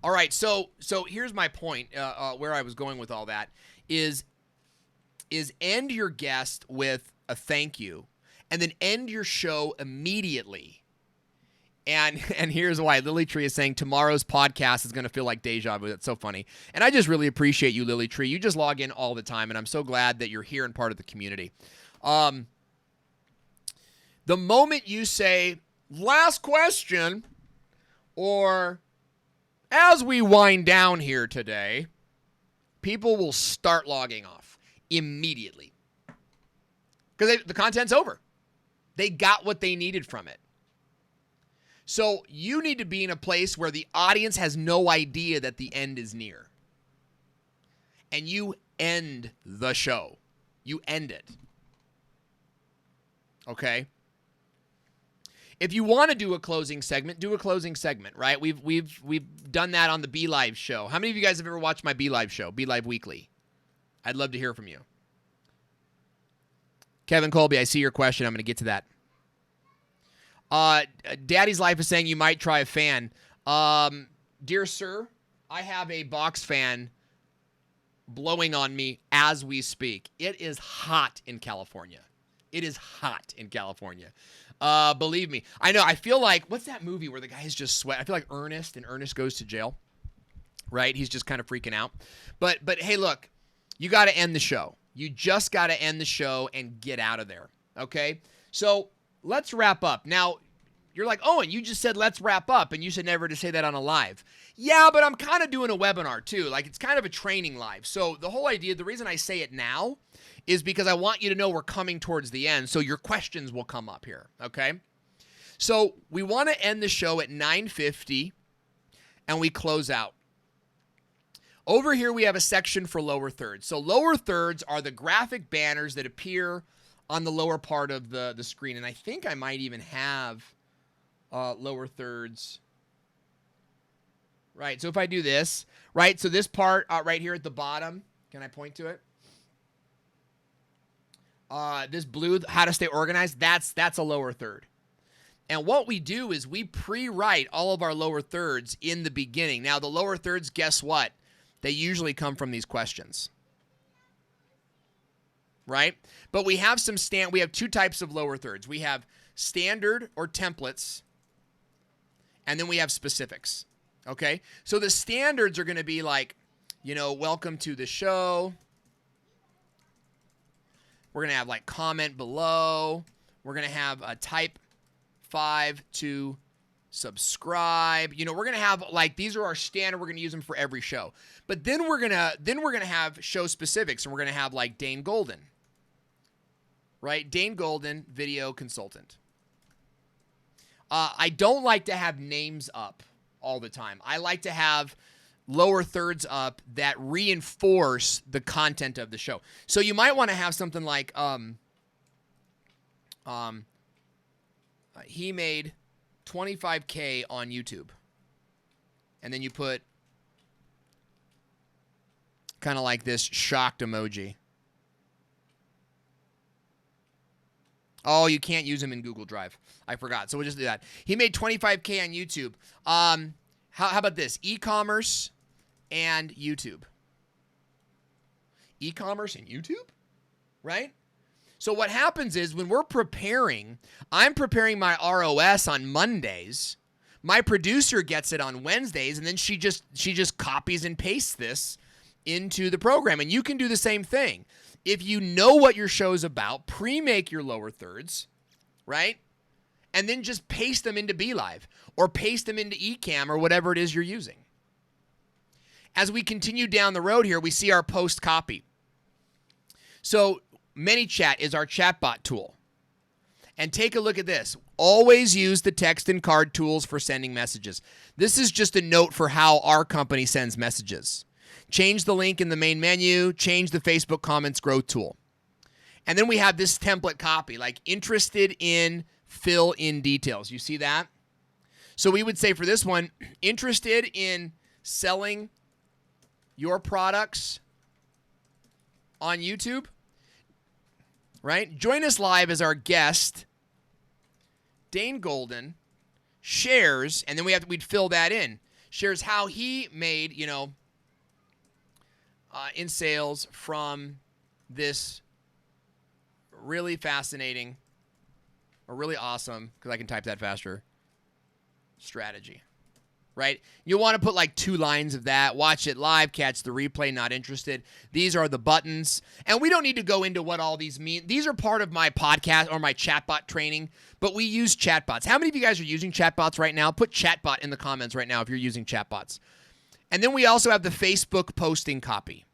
All right, so here's my point, where I was going with all that, is end your guest with a thank you, and then end your show immediately. And here's why. Lily Tree is saying tomorrow's podcast is going to feel like deja vu. That's so funny. And I just really appreciate you, Lily Tree. You just log in all the time, and I'm so glad that you're here and part of the community. The moment you say, last question, or as we wind down here today, people will start logging off immediately. Because the content's over. They got what they needed from it. So you need to be in a place where the audience has no idea that the end is near. And you end the show. You end it. Okay? If you want to do a closing segment, do a closing segment, right? We've done that on the Be Live show. How many of you guys have ever watched my Be Live show, Be Live Weekly? I'd love to hear from you. Kevin Colby, I see your question. I'm going to get to that. Daddy's Life is saying you might try a fan. Dear sir, I have a box fan blowing on me as we speak. It is hot in California. It is hot in California. Believe me. I know. I feel like, what's that movie where the guy is just sweating? I feel like Ernest, and Ernest goes to jail. Right? He's just kind of freaking out. But hey, look, you got to end the show. You just got to end the show and get out of there. Okay? So let's wrap up. Now, you're like, Owen, you just said let's wrap up, and you said never to say that on a live. Yeah, but I'm kind of doing a webinar too. Like, it's kind of a training live. So the whole idea, the reason I say it now is because I want you to know we're coming towards the end, so your questions will come up here, okay? So we want to end the show at 9:50, and we close out. Over here, we have a section for lower thirds. So lower thirds are the graphic banners that appear on the lower part of the screen. And I think I might even have lower thirds. Right, so if I do this, right, so this part right here at the bottom, can I point to it? This blue, how to stay organized, that's a lower third. And what we do is we pre-write all of our lower thirds in the beginning. Now, the lower thirds, guess what? They usually come from these questions, right? But we have we have two types of lower thirds. We have standard or templates, and then we have specifics, okay? So the standards are going to be like, welcome to the show. We're going to have like comment below. We're going to have a type 5 to subscribe. We're going to have like, these are our standard. We're going to use them for every show. But then we're going to have show specifics, and we're going to have like Dane Golden, right? Dane Golden, video consultant. I don't like to have names up all the time. I like to have lower thirds up that reinforce the content of the show. So you might want to have something like, he made $25K on YouTube. And then you put kind of like this shocked emoji. Oh, you can't use them in Google Drive. I forgot. So we'll just do that. He made $25K on YouTube. How about this? E-commerce and YouTube. E-commerce and YouTube? Right? So what happens is when we're preparing, I'm preparing my ROS on Mondays. My producer gets it on Wednesdays, and then she just copies and pastes this into the program. And you can do the same thing. If you know what your show's about, pre-make your lower thirds, right? And then just paste them into BeLive or paste them into Ecamm or whatever it is you're using. As we continue down the road here, we see our post copy. So ManyChat is our chatbot tool. And take a look at this. Always use the text and card tools for sending messages. This is just a note for how our company sends messages. Change the link in the main menu. Change the Facebook comments growth tool. And then we have this template copy, like interested in fill in details. You see that? So we would say for this one, interested in selling your products on YouTube, right? Join us live as our guest. Dane Golden shares, and then we'd fill that in. Shares how he made, in sales from this really fascinating or really awesome, because I can type that faster, strategy, right? You'll want to put like 2 lines of that. Watch it live, catch the replay, not interested. These are the buttons. And we don't need to go into what all these mean. These are part of my podcast or my chatbot training, but we use chatbots. How many of you guys are using chatbots right now? Put chatbot in the comments right now if you're using chatbots. And then we also have the Facebook posting copy.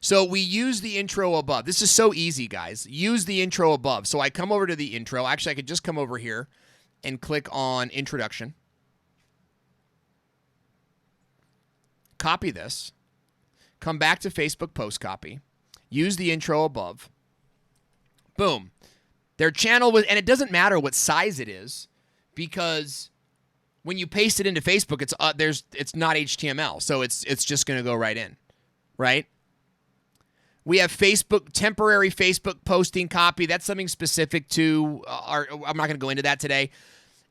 So we use the intro above. This is so easy, guys. Use the intro above. So I come over to the intro. Actually, I could just come over here and click on introduction. Copy this. Come back to Facebook post copy. Use the intro above. Boom. Their channel was, and it doesn't matter what size it is, because when you paste it into Facebook, it's not HTML, so it's just going to go right in, right? We have temporary Facebook posting copy. That's something specific to I'm not going to go into that today.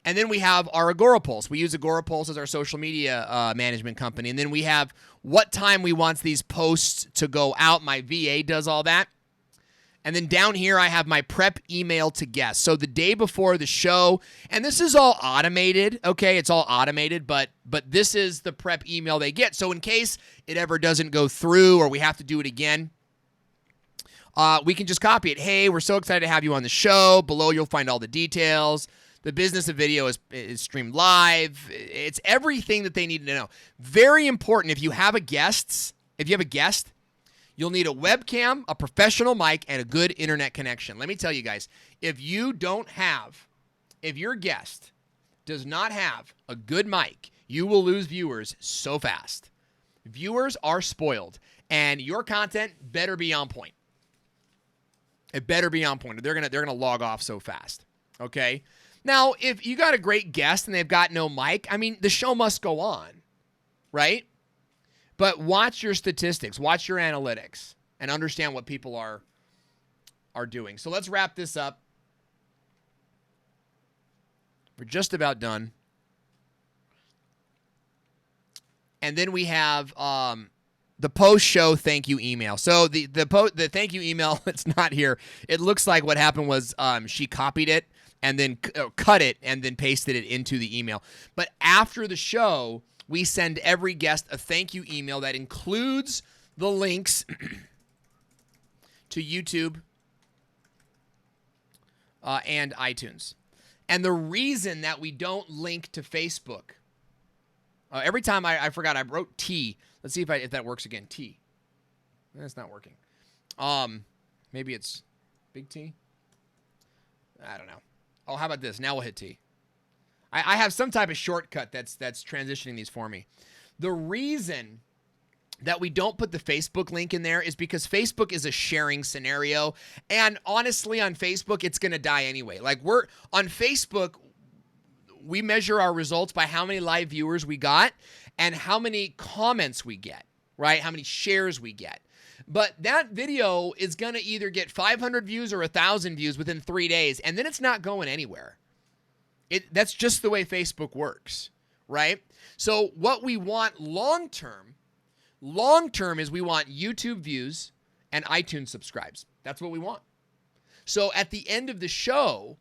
And then we have our AgoraPulse. We use AgoraPulse as our social media management company. And then we have what time we want these posts to go out. My VA does all that. And then down here, I have my prep email to guests. So the day before the show, and this is all automated, okay? It's all automated, but this is the prep email they get. So in case it ever doesn't go through or we have to do it again, we can just copy it. Hey, we're so excited to have you on the show. Below, you'll find all the details. The business of video is streamed live. It's everything that they need to know. Very important. If you have a guest, you'll need a webcam, a professional mic, and a good internet connection. Let me tell you guys, if your guest does not have a good mic, you will lose viewers so fast. Viewers are spoiled, and your content better be on point. It better be on point. They're gonna log off so fast. Okay. Now, if you got a great guest and they've got no mic, I mean, the show must go on, right? But watch your statistics, watch your analytics, and understand what people are doing. So let's wrap this up. We're just about done. And then we have the post-show thank you email. So the thank you email, it's not here. It looks like what happened was she copied it and then cut it and then pasted it into the email. But after the show, we send every guest a thank you email that includes the links to YouTube and iTunes. And the reason that we don't link to Facebook, every time I forgot, I wrote T. Let's see if that works again. T. That's not working. Maybe it's big T. I don't know. Oh, how about this? Now we'll hit T. I have some type of shortcut that's transitioning these for me. The reason that we don't put the Facebook link in there is because Facebook is a sharing scenario. And honestly, on Facebook, it's going to die anyway. Like we're on Facebook, we measure our results by how many live viewers we got and how many comments we get, right? How many shares we get. But that video is going to either get 500 views or 1,000 views within 3 days, and then it's not going anywhere. That's just the way Facebook works, right? So what we want long-term is we want YouTube views and iTunes subscribes. That's what we want. So at the end of the show,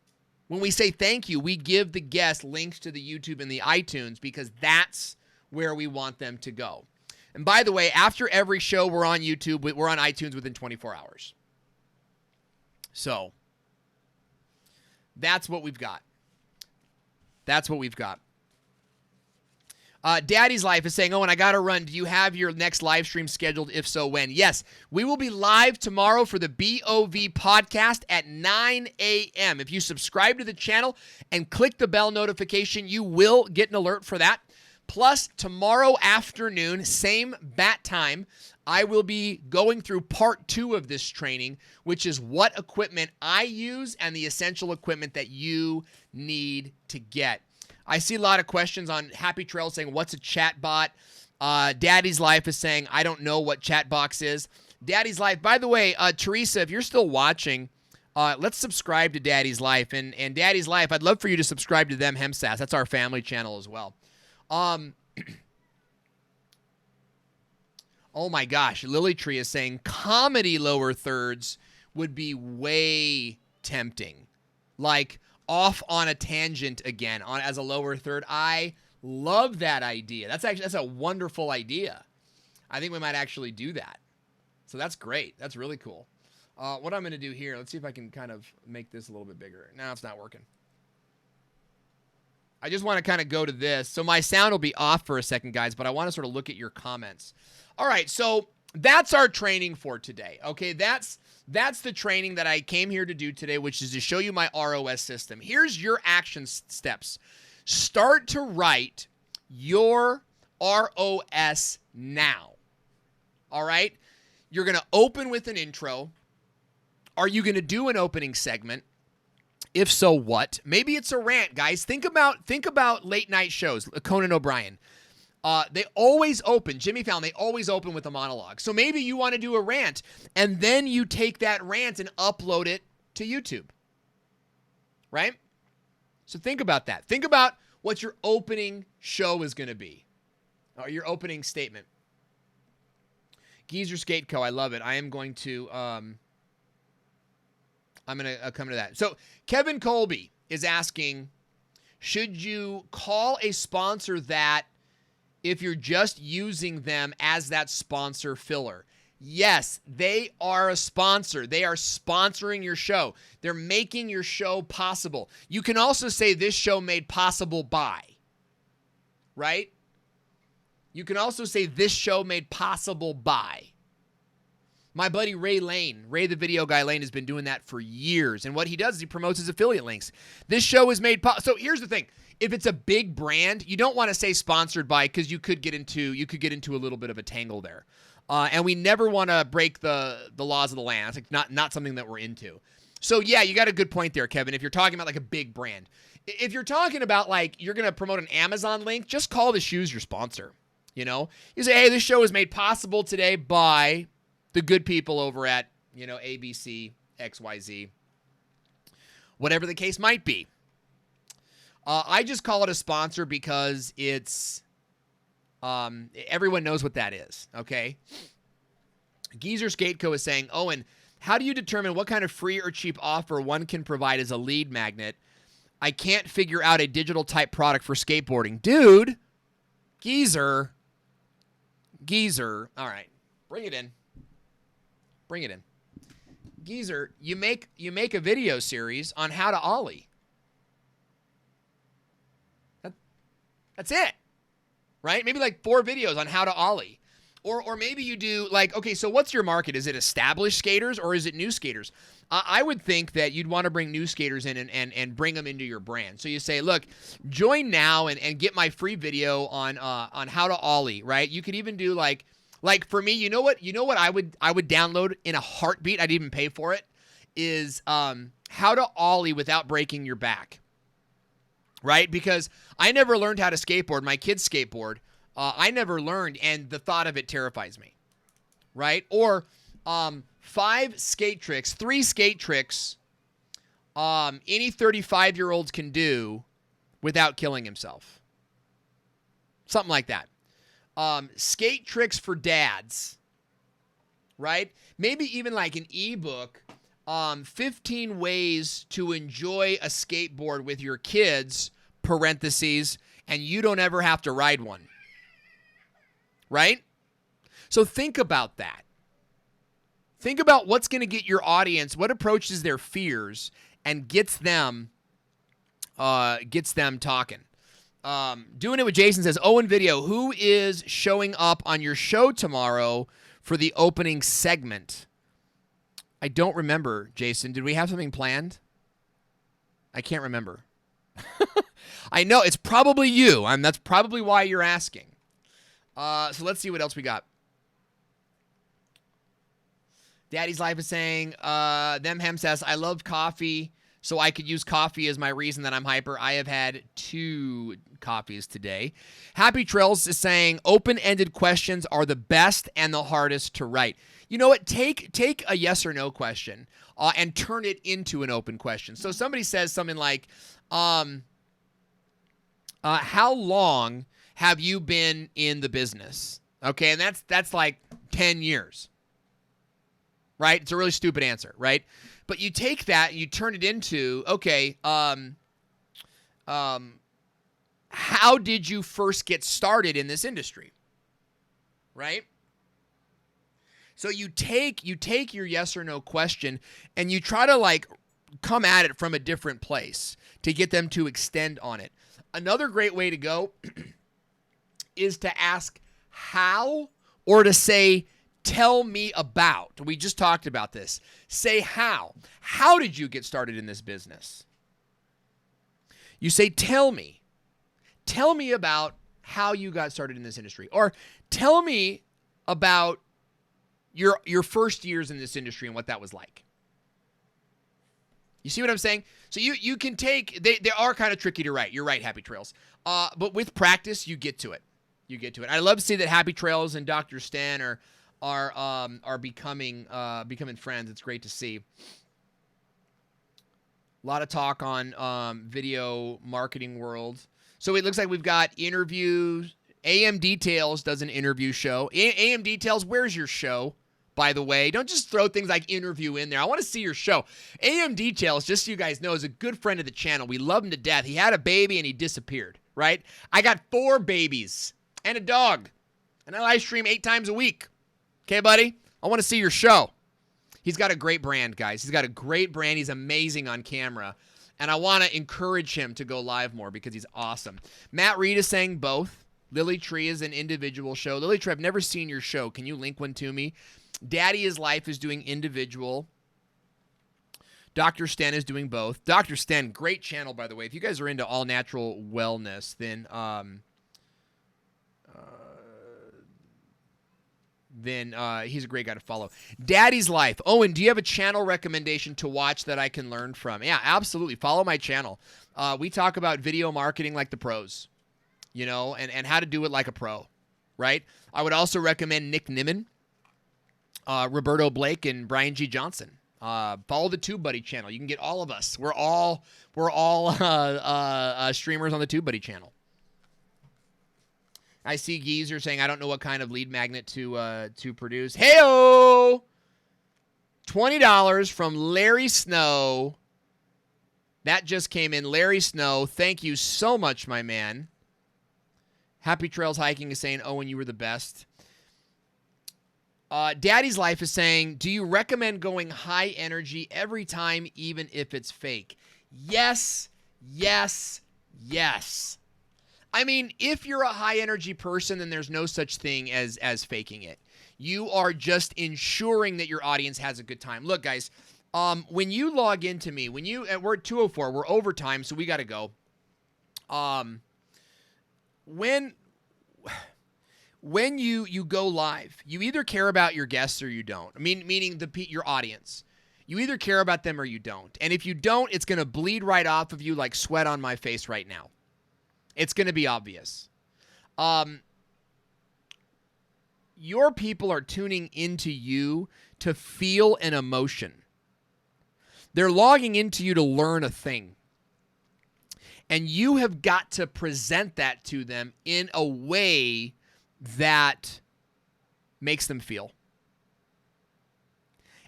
when we say thank you, we give the guest links to the YouTube and the iTunes because that's where we want them to go. And by the way, after every show, we're on YouTube. We're on iTunes within 24 hours. So that's what we've got. That's what we've got. Daddy's Life is saying, Owen, I got to run. Do you have your next live stream scheduled? If so, when? Yes, we will be live tomorrow for the BOV podcast at 9 a.m. If you subscribe to the channel and click the bell notification, you will get an alert for that. Plus, tomorrow afternoon, same bat time, I will be going through part 2 of this training, which is what equipment I use and the essential equipment that you need to get. I see a lot of questions on Happy Trail saying, what's a chatbot? Daddy's Life is saying, I don't know what Chatbox is. Daddy's Life, by the way, Teresa, if you're still watching, let's subscribe to Daddy's Life. And Daddy's Life, I'd love for you to subscribe to them, HemSass. That's our family channel as well. Oh my gosh, Lily Tree is saying comedy lower thirds would be way tempting. Like off on a tangent again as a lower third. I love that idea. That's a wonderful idea. I think we might actually do that. So that's great. That's really cool. What I'm going to do here, let's see if I can kind of make this a little bit bigger. No, it's not working. I just want to kind of go to this. So my sound will be off for a second, guys, but I want to sort of look at your comments. All right, so that's our training for today. Okay, that's the training that I came here to do today, which is to show you my ROS system. Here's your action steps. Start to write your ROS now. All right? You're going to open with an intro. Are you going to do an opening segment? If so, what? Maybe it's a rant, guys. Think about late night shows. Conan O'Brien. They always open. Jimmy Fallon. They always open with a monologue. So maybe you want to do a rant, and then you take that rant and upload it to YouTube. Right? So think about that. Think about what your opening show is going to be, or your opening statement. Geezer Skate Co. I love it. I am going to. I'm going to come to that. So Kevin Colby is asking, should you call a sponsor that if you're just using them as that sponsor filler? Yes, they are a sponsor. They are sponsoring your show. They're making your show possible. You can also say this show made possible by, right? You can also say this show made possible by. My buddy Ray Lane, Ray the Video Guy Lane, has been doing that for years. And what he does is he promotes his affiliate links. This show is made possible. So here's the thing. If it's a big brand, you don't want to say sponsored by because you could get into a little bit of a tangle there. And we never want to break the laws of the land. It's like not something that we're into. So yeah, you got a good point there, Kevin. If you're talking about like a big brand. If you're talking about like you're going to promote an Amazon link, just call the shoes your sponsor. You know, you say, hey, this show is made possible today by the good people over at, ABC, XYZ, whatever the case might be. I just call it a sponsor because it's, everyone knows what that is, okay? Geezer Skateco is saying, Owen, how do you determine what kind of free or cheap offer one can provide as a lead magnet? I can't figure out a digital type product for skateboarding. Dude, Geezer, all right, bring it in. Geezer, you make a video series on how to ollie. That's it, right? Maybe like 4 videos on how to ollie. Or maybe you do like, okay, so what's your market? Is it established skaters or is it new skaters? I would think that you'd want to bring new skaters in and bring them into your brand. So you say, look, join now and get my free video on how to ollie, right? You could even do like for me, you know what I would download in a heartbeat, I'd even pay for it, is how to ollie without breaking your back. Right? Because I never learned how to skateboard. My kids skateboard. I never learned, and the thought of it terrifies me. Right? Or 3 skate tricks any 35-year-old can do without killing himself. Something like that. Skate tricks for dads. Right? Maybe even like an ebook. 15 ways to enjoy a skateboard with your kids, parentheses, and you don't ever have to ride one. Right? So think about that. Think about what's going to get your audience, what approaches their fears and gets them talking. Doing it with Jason says, Owen Video, who is showing up on your show tomorrow for the opening segment? I don't remember, Jason. Did we have something planned? I can't remember. I know it's probably you. That's probably why you're asking. So let's see what else we got. Daddy's Life is saying, Hem says, I love coffee, so I could use coffee as my reason that I'm hyper. I have had 2 coffees today. Happy Trails is saying, open-ended questions are the best and the hardest to write. You know what? Take a yes or no question and turn it into an open question. So somebody says something like, how long have you been in the business? Okay, and that's like 10 years. Right? It's a really stupid answer, right? But you take that and you turn it into, okay, how did you first get started in this industry? Right? So you take your yes or no question and you try to like come at it from a different place to get them to extend on it. Another great way to go is to ask how, or to say, tell me about. We just talked about this. Say how. How did you get started in this business? You say, tell me. Tell me about how you got started in this industry. Or tell me about your first years in this industry and what that was like. You see what I'm saying? So you can take, they are kind of tricky to write. You're right, Happy Trails. But with practice, you get to it. I love to see that Happy Trails and Dr. Stan are becoming friends. It's great to see. A lot of talk on video marketing world. So it looks like we've got interviews. AM Details does an interview show. AM Details, where's your show? By the way, don't just throw things like interview in there. I want to see your show. AM Details, just so you guys know, is a good friend of the channel. We love him to death. He had a baby and he disappeared, right? I got 4 babies and a dog, and I live stream 8 times a week. Okay, buddy? I want to see your show. He's got a great brand, guys. He's got a great brand. He's amazing on camera. And I want to encourage him to go live more because he's awesome. Matt Reed is saying both. Lily Tree is an individual show. Lily Tree, I've never seen your show. Can you link one to me? Daddy is Life is doing individual. Dr. Sten is doing both. Dr. Sten, great channel, by the way. If you guys are into all natural wellness, then he's a great guy to follow. Daddy's Life. Owen, do you have a channel recommendation to watch that I can learn from? Yeah, absolutely. Follow my channel. We talk about video marketing like the pros, you know, and how to do it like a pro, right? I would also recommend Nick Nimmin, Roberto Blake, and Brian G. Johnson. Follow the TubeBuddy channel. You can get all of us. We're all streamers on the TubeBuddy channel. I see Geezer saying, I don't know what kind of lead magnet to produce. Hey-o! $20 from Larry Snow. That just came in. Larry Snow, thank you so much, my man. Happy Trails Hiking is saying, Owen, you were the best. Daddy's Life is saying, do you recommend going high energy every time, even if it's fake? Yes, yes, yes. I mean, if you're a high-energy person, then there's no such thing as faking it. You are just ensuring that your audience has a good time. Look, guys, when you log into me, we're at 2:04, we're overtime, so we got to go. When you go live, you either care about your guests or you don't. Meaning your audience. You either care about them or you don't. And if you don't, it's going to bleed right off of you like sweat on my face right now. It's going to be obvious. Your people are tuning into you to feel an emotion. They're logging into you to learn a thing. And you have got to present that to them in a way that makes them feel.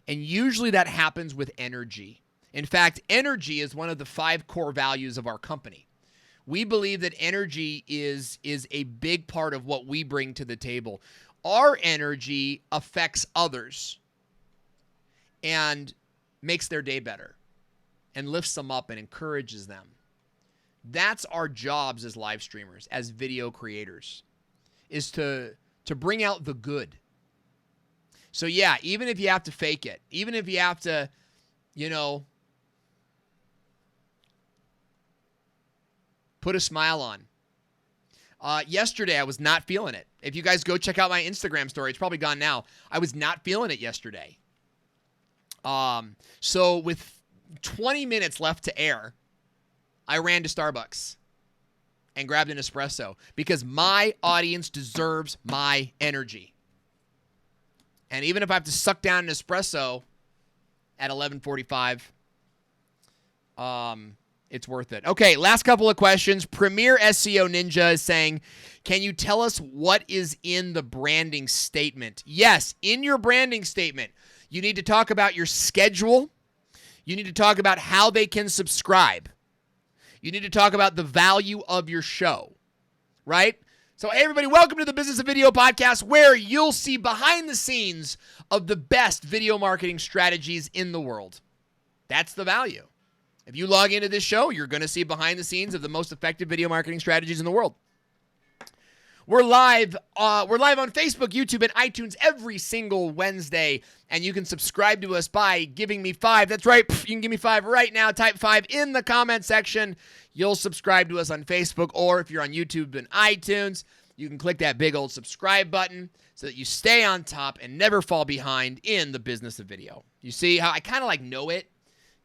And usually that happens with energy. In fact, energy is one of the 5 core values of our company. We believe that energy is a big part of what we bring to the table. Our energy affects others and makes their day better and lifts them up and encourages them. That's our jobs as live streamers, as video creators, is to bring out the good. So yeah, even if you have to fake it, even if you have to, put a smile on. Yesterday, I was not feeling it. If you guys go check out my Instagram story, it's probably gone now. I was not feeling it yesterday. So with 20 minutes left to air, I ran to Starbucks and grabbed an espresso because my audience deserves my energy. And even if I have to suck down an espresso at 11:45, it's worth it. Okay, last couple of questions. Premier SEO Ninja is saying, can you tell us what is in the branding statement? Yes, in your branding statement, you need to talk about your schedule. You need to talk about how they can subscribe. You need to talk about the value of your show, right? So, hey, everybody, welcome to the Business of Video podcast, where you'll see behind the scenes of the best video marketing strategies in the world. That's the value. If you log into this show, you're going to see behind the scenes of the most effective video marketing strategies in the world. We're live on Facebook, YouTube, and iTunes every single Wednesday, and you can subscribe to us by giving me 5. That's right, you can give me 5 right now. Type 5 in the comment section. You'll subscribe to us on Facebook, or if you're on YouTube and iTunes, you can click that big old subscribe button so that you stay on top and never fall behind in the business of video. You see how I kind of know it?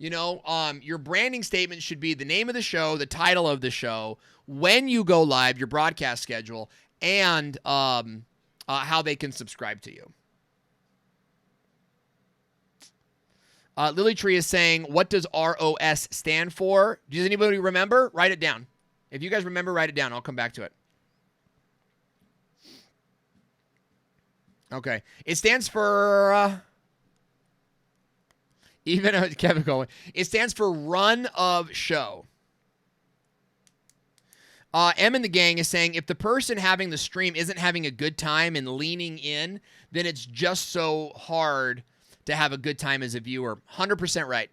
Your branding statement should be the name of the show, the title of the show, when you go live, your broadcast schedule, and how they can subscribe to you. Lily Tree is saying, what does ROS stand for? Does anybody remember? Write it down. If you guys remember, write it down. I'll come back to it. Okay. It stands for... Kevin Cohen. It stands for run of show. M in the gang is saying if the person having the stream isn't having a good time and leaning in, then it's just so hard to have a good time as a viewer. 100% right.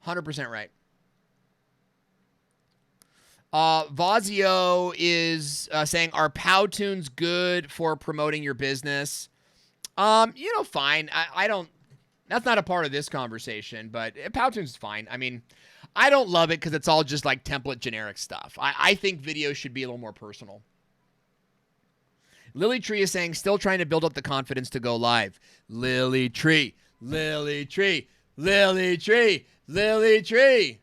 100% right. Vazio is saying, are Powtoons good for promoting your business? Fine. I don't, that's not a part of this conversation, but Powtoons is fine. I mean, I don't love it because it's all just like template generic stuff. I think videos should be a little more personal. Lily Tree is saying, still trying to build up the confidence to go live. Lily Tree, Lily Tree, Lily Tree, Lily Tree.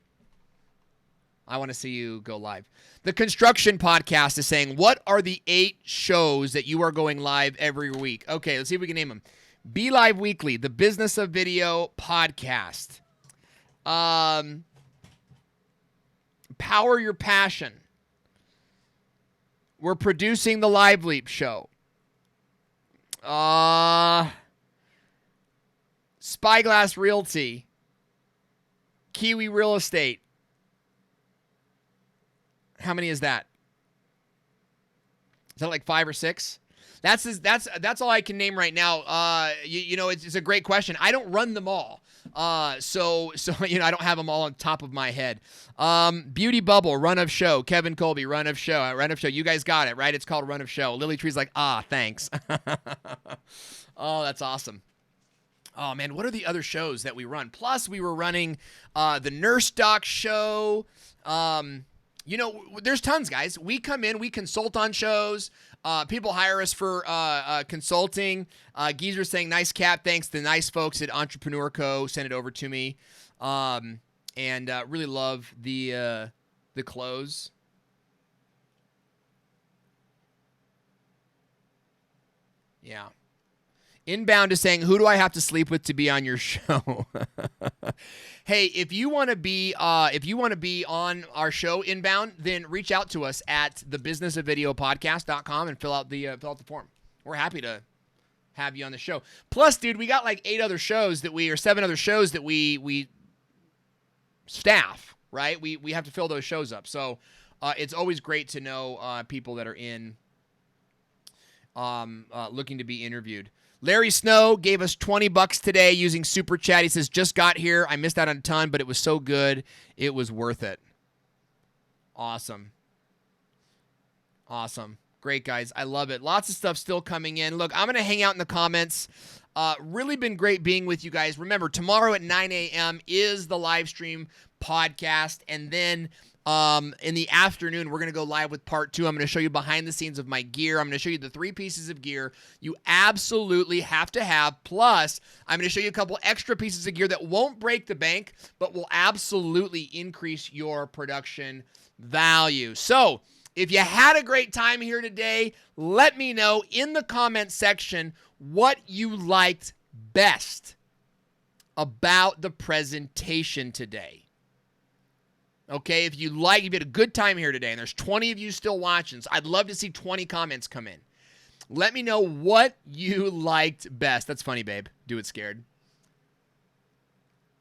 I want to see you go live. The Construction Podcast is saying, what are the 8 shows that you are going live every week? Okay, let's see if we can name them. Be Live Weekly, the Business of Video Podcast. Power Your Passion. We're producing the Live Leap show. Spyglass Realty. Kiwi Real Estate. How many is that? Is that like 5 or 6? That's all I can name right now. It's a great question. I don't run them all. So I don't have them all on top of my head. Beauty Bubble, Run of Show. Kevin Colby, Run of Show. Run of Show. You guys got it, right? It's called Run of Show. Lily Tree's like, thanks. Oh, that's awesome. Oh, man, what are the other shows that we run? Plus, we were running the Nurse Doc show. There's tons, guys. We come in, we consult on shows. People hire us for consulting. Geezer saying, nice cap. Thanks. The nice folks at Entrepreneur Co. sent it over to me. And really love the clothes. Yeah. Inbound is saying, who do I have to sleep with to be on your show? Hey, if you want to be on our show, Inbound, then reach out to us at thebusinessofvideopodcast.com and fill out the form. We're happy to have you on the show. Plus, dude, we got like 7 other shows that we staff, right? We have to fill those shows up. So it's always great to know people that are in looking to be interviewed. Larry Snow gave us $20 today using Super Chat. He says, just got here. I missed out on a ton, but it was so good. It was worth it. Awesome. Awesome. Great, guys. I love it. Lots of stuff still coming in. Look, I'm going to hang out in the comments. Really been great being with you guys. Remember, tomorrow at 9 a.m. is the Livestream podcast, and then in the afternoon, we're going to go live with part 2. I'm going to show you behind the scenes of my gear. I'm going to show you the 3 pieces of gear you absolutely have to have. Plus, I'm going to show you a couple extra pieces of gear that won't break the bank, but will absolutely increase your production value. So, if you had a great time here today, let me know in the comment section what you liked best about the presentation today. Okay, if you had a good time here today, and there's 20 of you still watching, so I'd love to see 20 comments come in. Let me know what you liked best. That's funny, babe. Do it scared.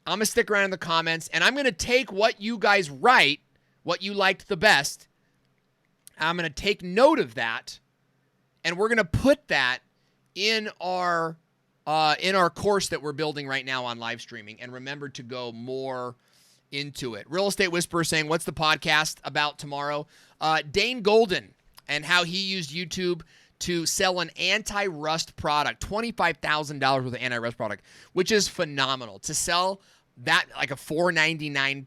I'm going to stick around in the comments, and I'm going to take what you guys write, what you liked the best. I'm going to take note of that, and we're going to put that in our course that we're building right now on live streaming. And remember to go more into it. Real Estate Whisperer saying, what's the podcast about tomorrow? Dane Golden and how he used YouTube to sell an anti-rust product, $25,000 worth of anti-rust product, which is phenomenal. To sell that like a $4.99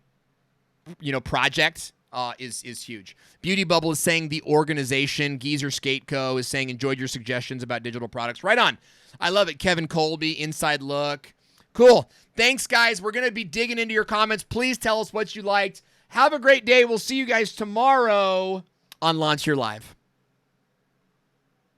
project is huge. Beauty Bubble is saying the organization. Geezer Skate Co. is saying enjoyed your suggestions about digital products. Right on. I love it. Kevin Colby, Inside Look. Cool. Thanks, guys. We're going to be digging into your comments. Please tell us what you liked. Have a great day. We'll see you guys tomorrow on Launch Your Live.